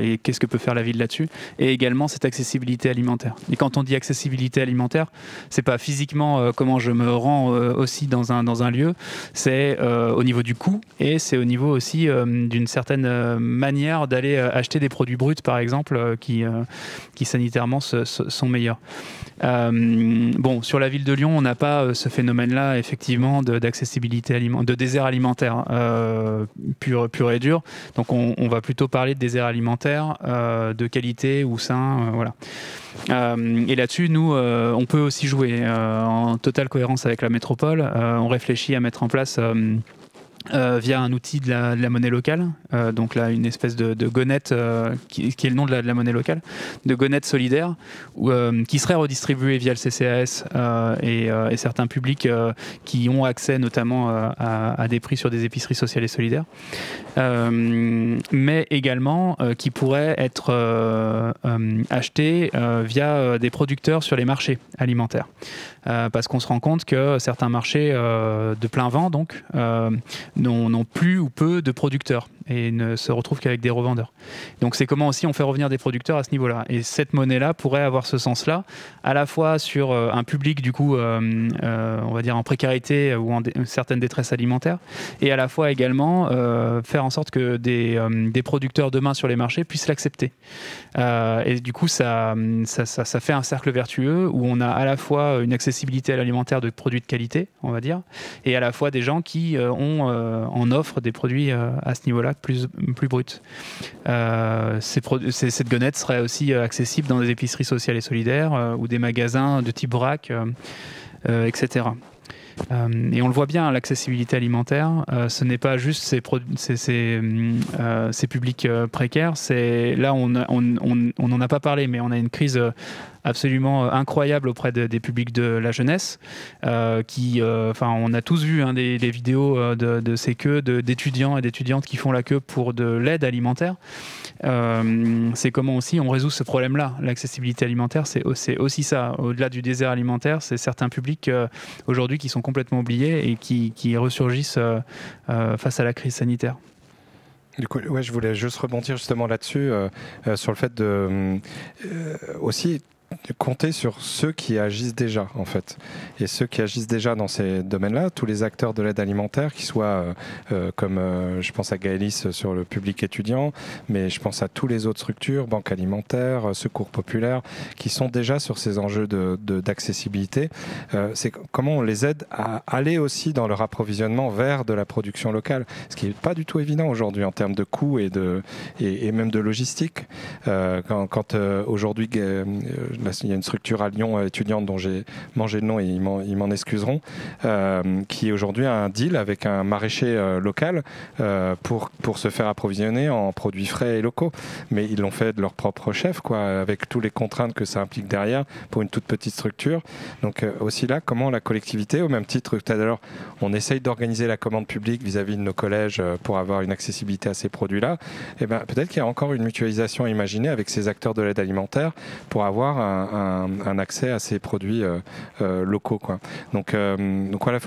et qu'est-ce que peut faire la ville là-dessus, et également cette accessibilité alimentaire. Et quand on dit accessibilité alimentaire, c'est pas physiquement comment je me rends aussi dans un lieu, c'est au niveau du coût et c'est au niveau aussi d'une certaine manière d'aller acheter des produits bruts par exemple qui sanitairement sont meilleurs. Bon, sur la ville de Lyon, on n'a pas ce phénomène-là effectivement d'accessibilité de désert alimentaire pur et dur. Donc on va plutôt parler de désert alimentaire de qualité ou sain, voilà. Et là-dessus, nous, on peut aussi jouer en totale cohérence avec la métropole. On réfléchit à mettre en place via un outil de la monnaie locale, donc là une espèce de gonette qui est le nom de la monnaie locale, de gonette solidaire, qui serait redistribuée via le CCAS et certains publics qui ont accès notamment à des prix sur des épiceries sociales et solidaires, mais également qui pourrait être acheté via des producteurs sur les marchés alimentaires. Parce qu'on se rend compte que certains marchés de plein vent donc n'ont plus ou peu de producteurs et ne se retrouvent qu'avec des revendeurs. Donc c'est comment aussi on fait revenir des producteurs à ce niveau-là. Et cette monnaie-là pourrait avoir ce sens-là, à la fois sur un public du coup, on va dire en précarité ou en certaine détresse alimentaire, et à la fois également faire en sorte que des producteurs demain sur les marchés puissent l'accepter. Et du coup ça fait un cercle vertueux où on a à la fois une accessibilité à l'alimentaire de produits de qualité, on va dire, et à la fois des gens qui en offrent des produits à ce niveau-là plus bruts. Cette gonette serait aussi accessible dans des épiceries sociales et solidaires ou des magasins de type vrac, etc. Et on le voit bien, l'accessibilité alimentaire, ce n'est pas juste ces publics précaires. Là, on n'en a pas parlé, mais on a une crise absolument incroyable auprès des publics de la jeunesse, on a tous vu des vidéos de ces queues d'étudiants et d'étudiantes qui font la queue pour de l'aide alimentaire. C'est comment aussi on résout ce problème-là. L'accessibilité alimentaire, c'est aussi ça. Au-delà du désert alimentaire, c'est certains publics aujourd'hui qui sont complètement oubliés et qui ressurgissent face à la crise sanitaire. Du coup, ouais, je voulais juste rebondir justement là-dessus, sur le fait de aussi compter sur ceux qui agissent déjà, en fait. Et ceux qui agissent déjà dans ces domaines-là, tous les acteurs de l'aide alimentaire, qui soient comme je pense à Gaëlis sur le public étudiant, mais je pense à toutes les autres structures, banques alimentaires, secours populaires, qui sont déjà sur ces enjeux d'accessibilité. C'est comment on les aide à aller aussi dans leur approvisionnement vers de la production locale, ce qui n'est pas du tout évident aujourd'hui en termes de coûts et même de logistique. Quand aujourd'hui, il y a une structure à Lyon étudiante dont j'ai mangé le nom et ils m'en excuseront, qui aujourd'hui a un deal avec un maraîcher local pour se faire approvisionner en produits frais et locaux. Mais ils l'ont fait de leur propre chef, quoi, avec toutes les contraintes que ça implique derrière pour une toute petite structure. Donc aussi là, comment la collectivité, au même titre que tout à l'heure, on essaye d'organiser la commande publique vis-à-vis de nos collèges pour avoir une accessibilité à ces produits-là, et ben, peut-être qu'il y a encore une mutualisation à imaginer avec ces acteurs de l'aide alimentaire pour avoir un accès à ces produits locaux, quoi. Donc voilà,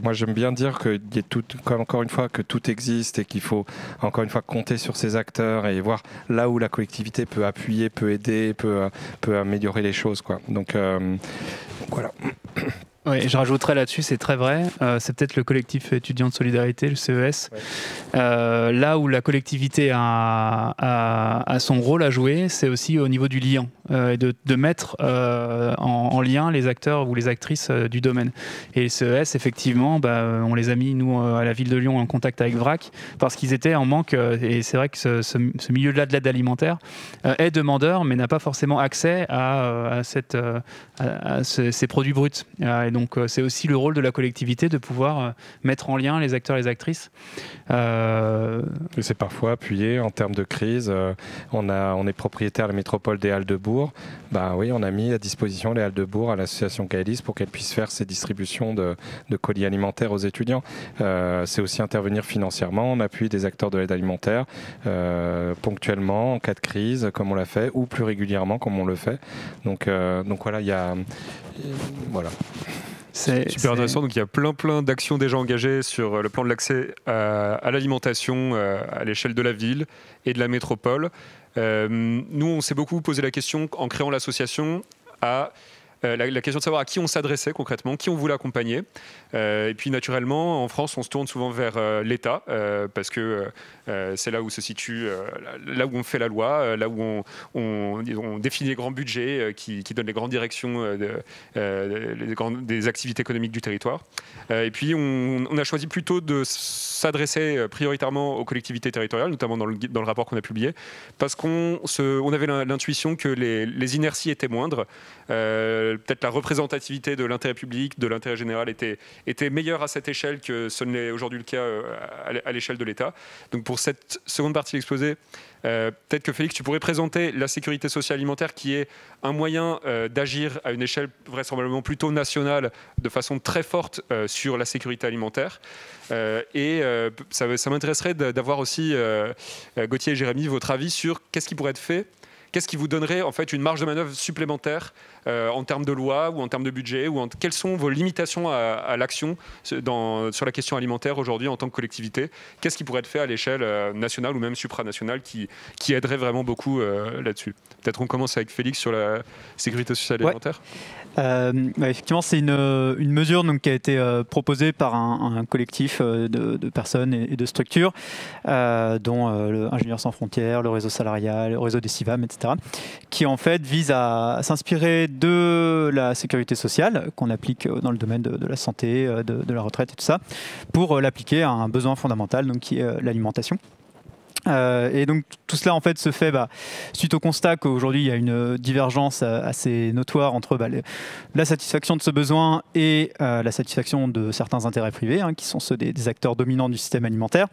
moi j'aime bien dire qu'il y a encore une fois que tout existe et qu'il faut encore une fois compter sur ces acteurs et voir là où la collectivité peut appuyer, peut aider, peut améliorer les choses, quoi. Donc voilà. Oui, je rajouterais là-dessus, c'est très vrai. C'est peut-être le collectif étudiant de solidarité, le CES. Ouais. Là où la collectivité a son rôle à jouer, c'est aussi au niveau du lien, et de mettre en lien les acteurs ou les actrices du domaine. Et le CES, effectivement, on les a mis, nous, à la ville de Lyon, en contact avec VRAC, parce qu'ils étaient en manque, et c'est vrai que ce milieu-là de l'aide alimentaire est demandeur, mais n'a pas forcément accès à ces produits bruts. Et donc c'est aussi le rôle de la collectivité de pouvoir mettre en lien les acteurs et les actrices. Et c'est parfois appuyé en termes de crise. On est propriétaire de la métropole des Halles de Bourg. Oui, on a mis à disposition les Halles de Bourg à l'association Gaëlis pour qu'elle puisse faire ses distributions de colis alimentaires aux étudiants. C'est aussi intervenir financièrement. On appuie des acteurs de l'aide alimentaire ponctuellement en cas de crise, comme on l'a fait, ou plus régulièrement, comme on le fait. Donc voilà, il y a... Voilà. C'est super intéressant. Donc il y a plein d'actions déjà engagées sur le plan de l'accès à l'alimentation à l'échelle de la ville et de la métropole. Nous, on s'est beaucoup posé la question en créant l'association la question de savoir à qui on s'adressait concrètement, qui on voulait accompagner. Et puis naturellement, en France, on se tourne souvent vers l'État, parce que c'est là où se situe, là où on fait la loi, là où on définit les grands budgets qui donnent les grandes directions des activités économiques du territoire. Et puis on a choisi plutôt de s'adresser prioritairement aux collectivités territoriales, notamment dans le rapport qu'on a publié, parce qu'on avait l'intuition que les inerties étaient moindres. peut-être la représentativité de l'intérêt public, de l'intérêt général était meilleure à cette échelle que ce n'est aujourd'hui le cas à l'échelle de l'État. Donc pour cette seconde partie de l'exposé, peut-être que Félix, tu pourrais présenter la sécurité sociale alimentaire qui est un moyen d'agir à une échelle vraisemblablement plutôt nationale de façon très forte sur la sécurité alimentaire. Ça m'intéresserait d'avoir aussi, Gauthier et Jérémy, votre avis sur qu'est-ce qui pourrait être fait. Qu'est-ce qui vous donnerait en fait une marge de manœuvre supplémentaire en termes de loi ou en termes de budget quelles sont vos limitations à l'action sur la question alimentaire aujourd'hui en tant que collectivité? Qu'est-ce qui pourrait être fait à l'échelle nationale ou même supranationale qui aiderait vraiment beaucoup là-dessus? Peut-être on commence avec Félix sur la sécurité sociale alimentaire. Effectivement, c'est une mesure donc, qui a été proposée par un collectif de personnes et de structures, dont le Ingénieurs sans frontières, le réseau salarial, le réseau des CIVAM, etc., qui en fait vise à s'inspirer de la sécurité sociale qu'on applique dans le domaine de la santé, de la retraite et tout ça, pour l'appliquer à un besoin fondamental, donc, qui est l'alimentation. Et donc tout cela en fait se fait suite au constat qu'aujourd'hui il y a une divergence assez notoire entre la satisfaction de ce besoin et la satisfaction de certains intérêts privés, qui sont ceux des acteurs dominants du système alimentaire,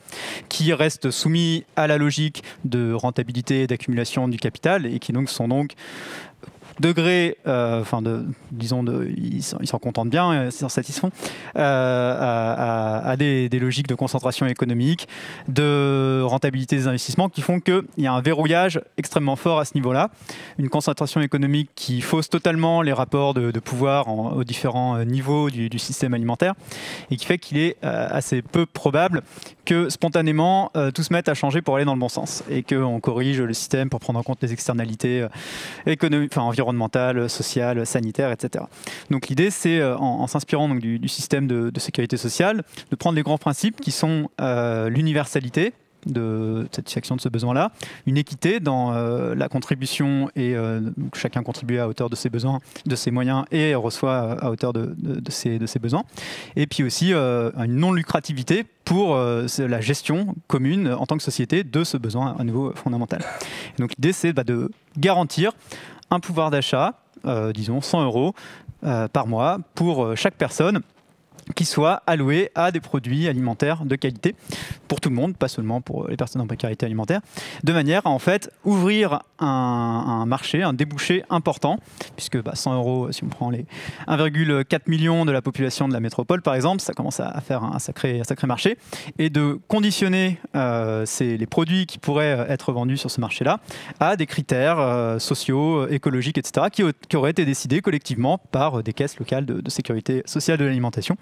qui restent soumis à la logique de rentabilité et d'accumulation du capital et qui donc sont degré, ils s'en contentent bien, ils s'en satisfont, à des logiques de concentration économique, de rentabilité des investissements qui font qu'il y a un verrouillage extrêmement fort à ce niveau-là, une concentration économique qui fausse totalement les rapports de pouvoir aux différents niveaux du système alimentaire et qui fait qu'il est assez peu probable que spontanément tout se mette à changer pour aller dans le bon sens et qu'on corrige le système pour prendre en compte les externalités environnementales, sociales, sanitaires, etc. Donc l'idée, c'est en s'inspirant donc, du système de sécurité sociale, de prendre les grands principes qui sont l'universalité de satisfaction de ce besoin-là, une équité dans la contribution et chacun contribue à hauteur de ses besoins, de ses moyens et reçoit à hauteur de ses besoins, et puis aussi une non-lucrativité pour la gestion commune en tant que société de ce besoin à nouveau fondamental. Et donc l'idée, c'est de garantir un pouvoir d'achat, disons 100 € par mois pour chaque personne qui soit alloué à des produits alimentaires de qualité pour tout le monde, pas seulement pour les personnes en précarité alimentaire, de manière à en fait ouvrir un marché, un débouché important, puisque 100 €, si on prend les 1,4 million de la population de la métropole par exemple, ça commence à faire un sacré marché, et de conditionner les produits qui pourraient être vendus sur ce marché-là à des critères sociaux, écologiques, etc., qui auraient été décidés collectivement par des caisses locales de sécurité sociale de l'alimentation.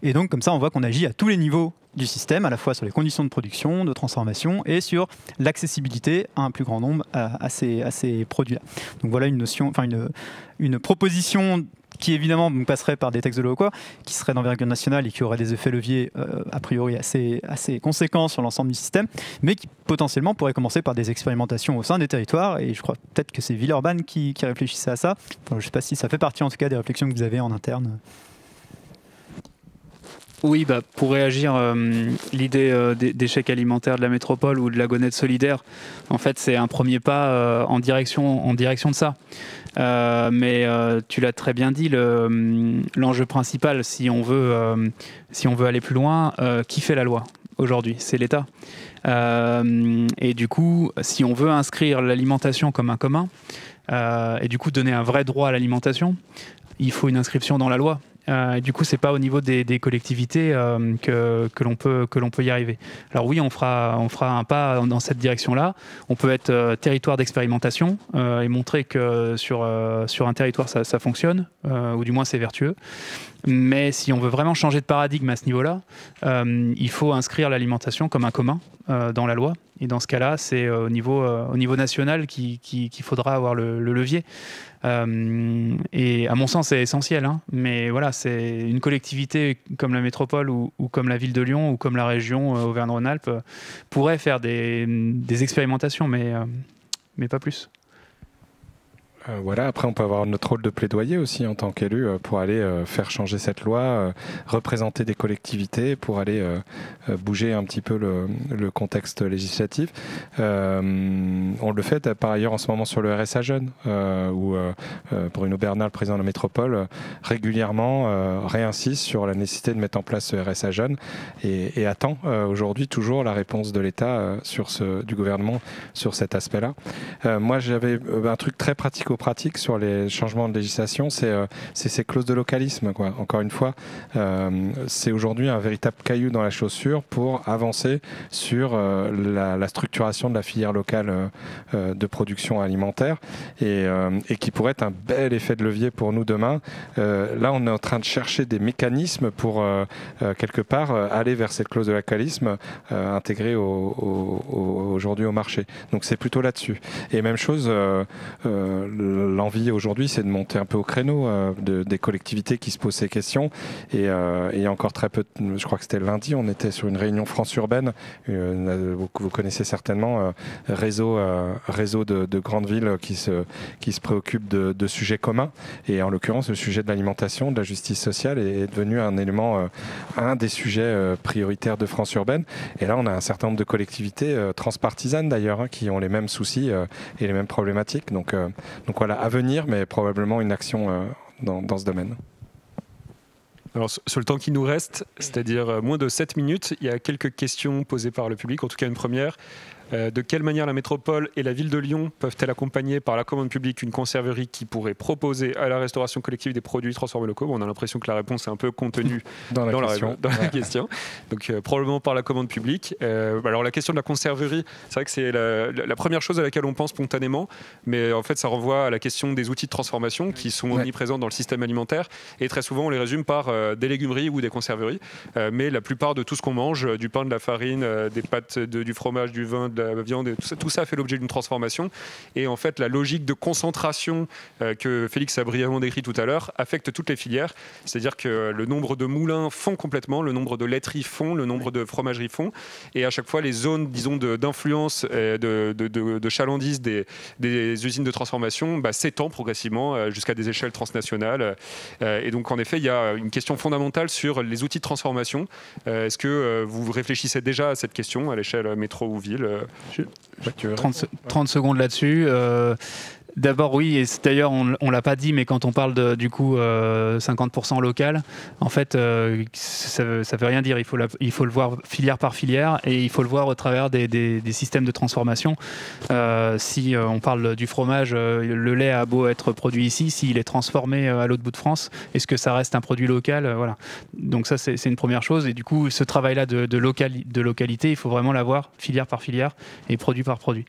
Et donc comme ça on voit qu'on agit à tous les niveaux du système, à la fois sur les conditions de production, de transformation et sur l'accessibilité à un plus grand nombre à ces produits-là. Donc voilà une proposition qui évidemment passerait par des textes de loi qui seraient d'envergure nationale et qui auraient des effets leviers a priori assez conséquents sur l'ensemble du système, mais qui potentiellement pourraient commencer par des expérimentations au sein des territoires. Et je crois peut-être que c'est Villeurbanne qui réfléchissait à ça. Enfin, je ne sais pas si ça fait partie en tout cas des réflexions que vous avez en interne. Oui, pour réagir, l'idée d'échec alimentaire de la métropole ou de la gonette solidaire, en fait, c'est un premier pas en direction de ça. Mais tu l'as très bien dit, l'enjeu principal, si on veut aller plus loin, qui fait la loi aujourd'hui? C'est l'État. Et du coup, si on veut inscrire l'alimentation comme un commun, et du coup donner un vrai droit à l'alimentation, il faut une inscription dans la loi. Et du coup, c'est pas au niveau des collectivités que l'on peut y arriver. Alors oui, on fera un pas dans cette direction-là. On peut être territoire d'expérimentation et montrer que sur un territoire ça fonctionne, ou du moins c'est vertueux. Mais si on veut vraiment changer de paradigme à ce niveau-là, il faut inscrire l'alimentation comme un commun dans la loi. Et dans ce cas-là, c'est au niveau national qu'il faudra avoir le levier. Et à mon sens, c'est essentiel. Mais voilà, c'est une collectivité comme la métropole ou comme la ville de Lyon ou comme la région Auvergne-Rhône-Alpes pourrait faire des expérimentations, mais pas plus. Voilà, après on peut avoir notre rôle de plaidoyer aussi en tant qu'élu pour aller faire changer cette loi, représenter des collectivités, pour aller bouger un petit peu le contexte législatif. On le fait par ailleurs en ce moment sur le RSA jeune, où Bruno Bernard, le président de la métropole, régulièrement réinsiste sur la nécessité de mettre en place ce RSA jeune et attend aujourd'hui toujours la réponse de l'État du gouvernement sur cet aspect-là. Moi j'avais un truc très pratique sur les changements de législation, c'est ces clauses de localisme, quoi. Encore une fois, c'est aujourd'hui un véritable caillou dans la chaussure pour avancer sur la structuration de la filière locale de production alimentaire et qui pourrait être un bel effet de levier pour nous demain. Là, on est en train de chercher des mécanismes pour quelque part aller vers cette clause de localisme intégrée aujourd'hui au marché. Donc c'est plutôt là-dessus. Et même chose, l'envie aujourd'hui, c'est de monter un peu au créneau des collectivités qui se posent ces questions. Et il y a encore très peu, je crois que c'était lundi, on était sur une réunion France urbaine. Vous connaissez certainement réseau de grandes villes qui se préoccupent de sujets communs. Et en l'occurrence, le sujet de l'alimentation, de la justice sociale est devenu un des sujets prioritaires de France urbaine. Et là, on a un certain nombre de collectivités transpartisanes d'ailleurs, qui ont les mêmes soucis et les mêmes problématiques. Donc voilà, à venir, mais probablement une action dans ce domaine. Alors, sur le temps qui nous reste, c'est-à-dire moins de 7 minutes, il y a quelques questions posées par le public, en tout cas une première. De quelle manière la métropole et la ville de Lyon peuvent-elles accompagner par la commande publique une conserverie qui pourrait proposer à la restauration collective des produits transformés locaux? On a l'impression que la réponse est un peu contenue dans la question. Donc probablement par la commande publique. Alors la question de la conserverie, c'est vrai que c'est la première chose à laquelle on pense spontanément, mais en fait ça renvoie à la question des outils de transformation qui sont omniprésents dans le système alimentaire, et très souvent on les résume par des légumeries ou des conserveries, mais la plupart de tout ce qu'on mange, du pain, de la farine, des pâtes, du fromage, du vin, de la viande, tout ça fait l'objet d'une transformation. Et en fait, la logique de concentration que Félix a brièvement décrit tout à l'heure affecte toutes les filières. C'est-à-dire que le nombre de moulins fond complètement, le nombre de laiteries fond, le nombre de fromageries fond. Et à chaque fois, les zones, disons, d'influence, de chalandise des usines de transformation s'étendent progressivement jusqu'à des échelles transnationales. Et donc, en effet, il y a une question fondamentale sur les outils de transformation. Est-ce que vous réfléchissez déjà à cette question à l'échelle métro ou ville? 30 secondes là-dessus. D'abord, oui, et d'ailleurs, on ne l'a pas dit, mais quand on parle du coup 50% local, en fait, ça ne veut rien dire. Il faut le voir filière par filière, et il faut le voir au travers des systèmes de transformation. Si on parle du fromage, le lait a beau être produit ici, s'il est transformé à l'autre bout de France, est-ce que ça reste un produit local? Voilà. Donc ça, c'est une première chose. Et du coup, ce travail-là de localité, il faut vraiment l'avoir filière par filière et produit par produit.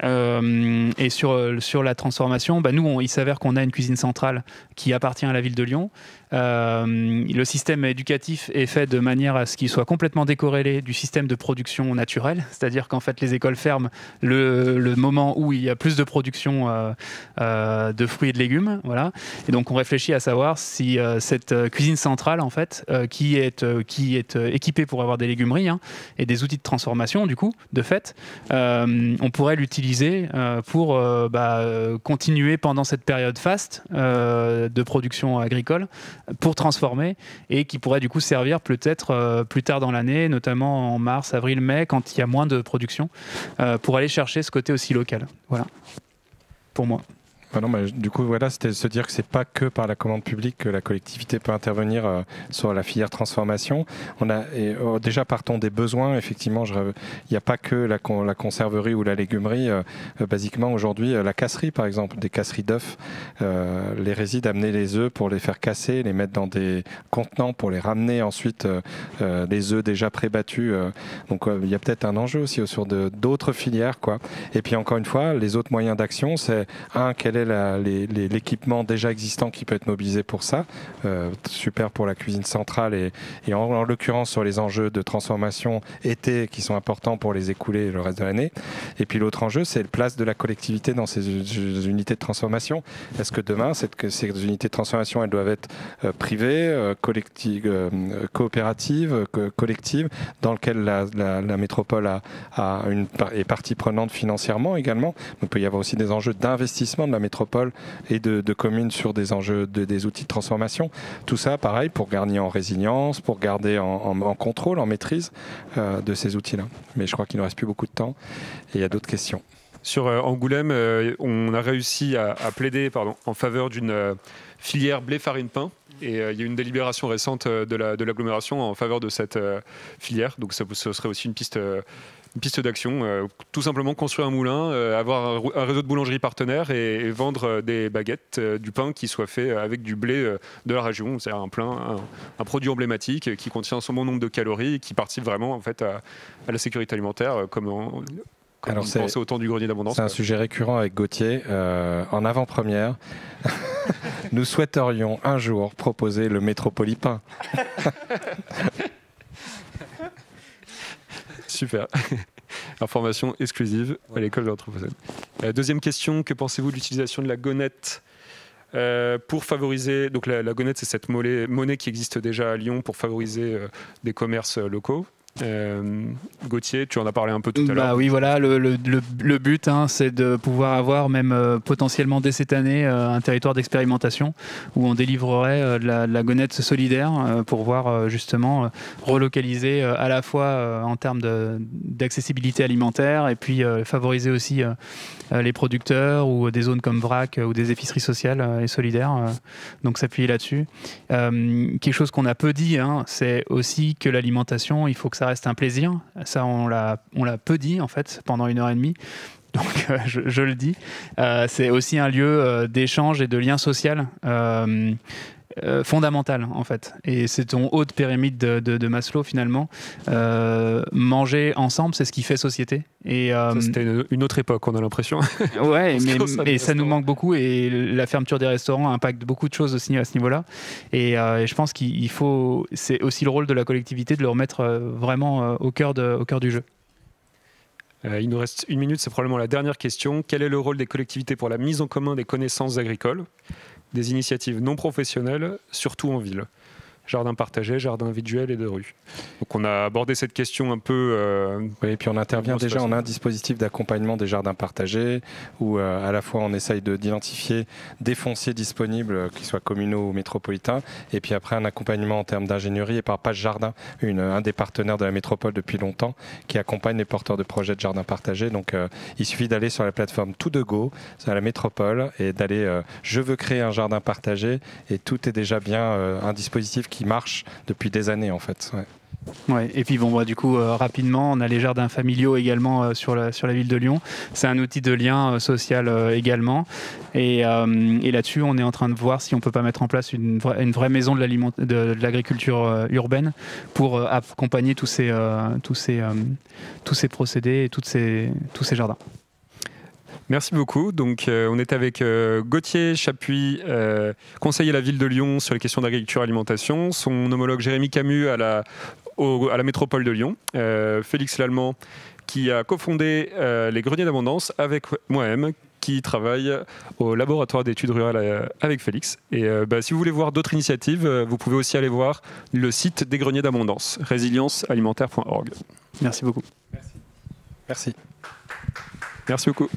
Et sur la transformation, nous, il s'avère qu'on a une cuisine centrale qui appartient à la ville de Lyon. Le système éducatif est fait de manière à ce qu'il soit complètement décorrélé du système de production naturelle, c'est-à-dire qu'en fait les écoles ferment le moment où il y a plus de production de fruits et de légumes, voilà. Et donc on réfléchit à savoir si cette cuisine centrale, en fait, qui est équipée pour avoir des légumeries et des outils de transformation, du coup, de fait, on pourrait l'utiliser pour continuer pendant cette période faste de production agricole, pour transformer, et qui pourrait du coup servir peut-être plus tard dans l'année, notamment en mars, avril, mai, quand il y a moins de production, pour aller chercher ce côté aussi local. Voilà, pour moi. Non, mais du coup, voilà, c'était se dire que c'est pas que par la commande publique que la collectivité peut intervenir sur la filière transformation. Déjà partons des besoins. Effectivement, il n'y a pas que la conserverie ou la légumerie. Basiquement, aujourd'hui, la casserie, par exemple, des casseries d'œufs, les résidus, amener les œufs pour les faire casser, les mettre dans des contenants pour les ramener ensuite, les œufs déjà pré-battus. Donc, il y a peut-être un enjeu aussi sur d'autres filières, quoi. Et puis, encore une fois, les autres moyens d'action, c'est quel est l'équipement déjà existant qui peut être mobilisé pour ça. Super pour la cuisine centrale et en l'occurrence sur les enjeux de transformation été qui sont importants pour les écouler le reste de l'année. Et puis l'autre enjeu, c'est la place de la collectivité dans ces unités de transformation. Est-ce que demain, ces unités de transformation, elles doivent être privées, coopératives, collectives, dans lesquelles la métropole est partie prenante financièrement également. Donc, il peut y avoir aussi des enjeux d'investissement de la métropole métropole et de communes sur des enjeux, des outils de transformation. Tout ça, pareil, pour gagner en résilience, pour garder en contrôle, en maîtrise de ces outils-là. Mais je crois qu'il ne reste plus beaucoup de temps et il y a d'autres questions. Sur Angoulême, on a réussi à plaider en faveur d'une filière blé-farine-pain. Et il y a une délibération récente de l'agglomération en faveur de cette filière. Donc ce serait aussi une piste d'action. Tout simplement construire un moulin, avoir un réseau de boulangeries partenaires et vendre des baguettes, du pain qui soit fait avec du blé de la région. C'est un produit emblématique qui contient son bon nombre de calories et qui participe vraiment en fait, à la sécurité alimentaire Alors on pensait au temps du grenier d'abondance. C'est un sujet récurrent avec Gauthier. En avant-première, nous souhaiterions un jour proposer le Métropolipain. Super. Information exclusive à l'école de l'Anthropocène. Deuxième question, que pensez-vous de l'utilisation de la gonette pour favoriser... Donc la gonette, c'est cette monnaie qui existe déjà à Lyon pour favoriser des commerces locaux. Gauthier, tu en as parlé un peu tout à l'heure. Oui, voilà, le but, c'est de pouvoir avoir même potentiellement dès cette année un territoire d'expérimentation où on délivrerait de la gonette solidaire pour voir justement relocaliser à la fois en termes d'accessibilité alimentaire et puis favoriser aussi les producteurs ou des zones comme VRAC ou des épiceries sociales et solidaires. Donc s'appuyer là-dessus. Quelque chose qu'on a peu dit, c'est aussi que l'alimentation, il faut que ça reste un plaisir. Ça, on l'a peu dit en fait pendant 1h30. Donc je le dis. C'est aussi un lieu d'échange et de lien social fondamental en fait. Et c'est ton haut de pyramide de Maslow finalement. Manger ensemble, c'est ce qui fait société. Et c'était une autre époque, on a l'impression. Ouais, mais ça nous manque beaucoup et la fermeture des restaurants impacte beaucoup de choses aussi à ce niveau-là. Et je pense qu'il faut, c'est aussi le rôle de la collectivité de le remettre vraiment au cœur du jeu. Il nous reste 1 minute, c'est probablement la dernière question. Quel est le rôle des collectivités pour la mise en commun des connaissances agricoles, des initiatives non professionnelles, surtout en ville? Jardin partagé, jardin individuel et de rue. Donc on a abordé cette question un peu... Oui, et puis on intervient déjà en un dispositif d'accompagnement des jardins partagés où à la fois on essaye d'identifier des fonciers disponibles, qu'ils soient communaux ou métropolitains, et puis après un accompagnement en termes d'ingénierie et par Page Jardin, un des partenaires de la métropole depuis longtemps, qui accompagne les porteurs de projets de jardins partagés. Donc il suffit d'aller sur la plateforme Tout de Go, à la métropole, et d'aller je veux créer un jardin partagé, et tout est déjà bien un dispositif qui marche depuis des années en fait. Ouais, et puis du coup rapidement on a les jardins familiaux également sur la ville de Lyon. C'est un outil de lien social également et là-dessus on est en train de voir si on peut pas mettre en place une vraie maison de l'agriculture urbaine pour accompagner tous ces procédés et tous ces jardins. Merci beaucoup. Donc, on est avec Gauthier Chapuis, conseiller à la ville de Lyon sur les questions d'agriculture et alimentation, son homologue Jérémy Camus à la métropole de Lyon, Félix Lallemand qui a cofondé les Greniers d'Abondance avec moi-même, qui travaille au laboratoire d'études rurales avec Félix. Et si vous voulez voir d'autres initiatives, vous pouvez aussi aller voir le site des Greniers d'Abondance, résiliencealimentaire.org. Merci beaucoup. Merci. Merci beaucoup.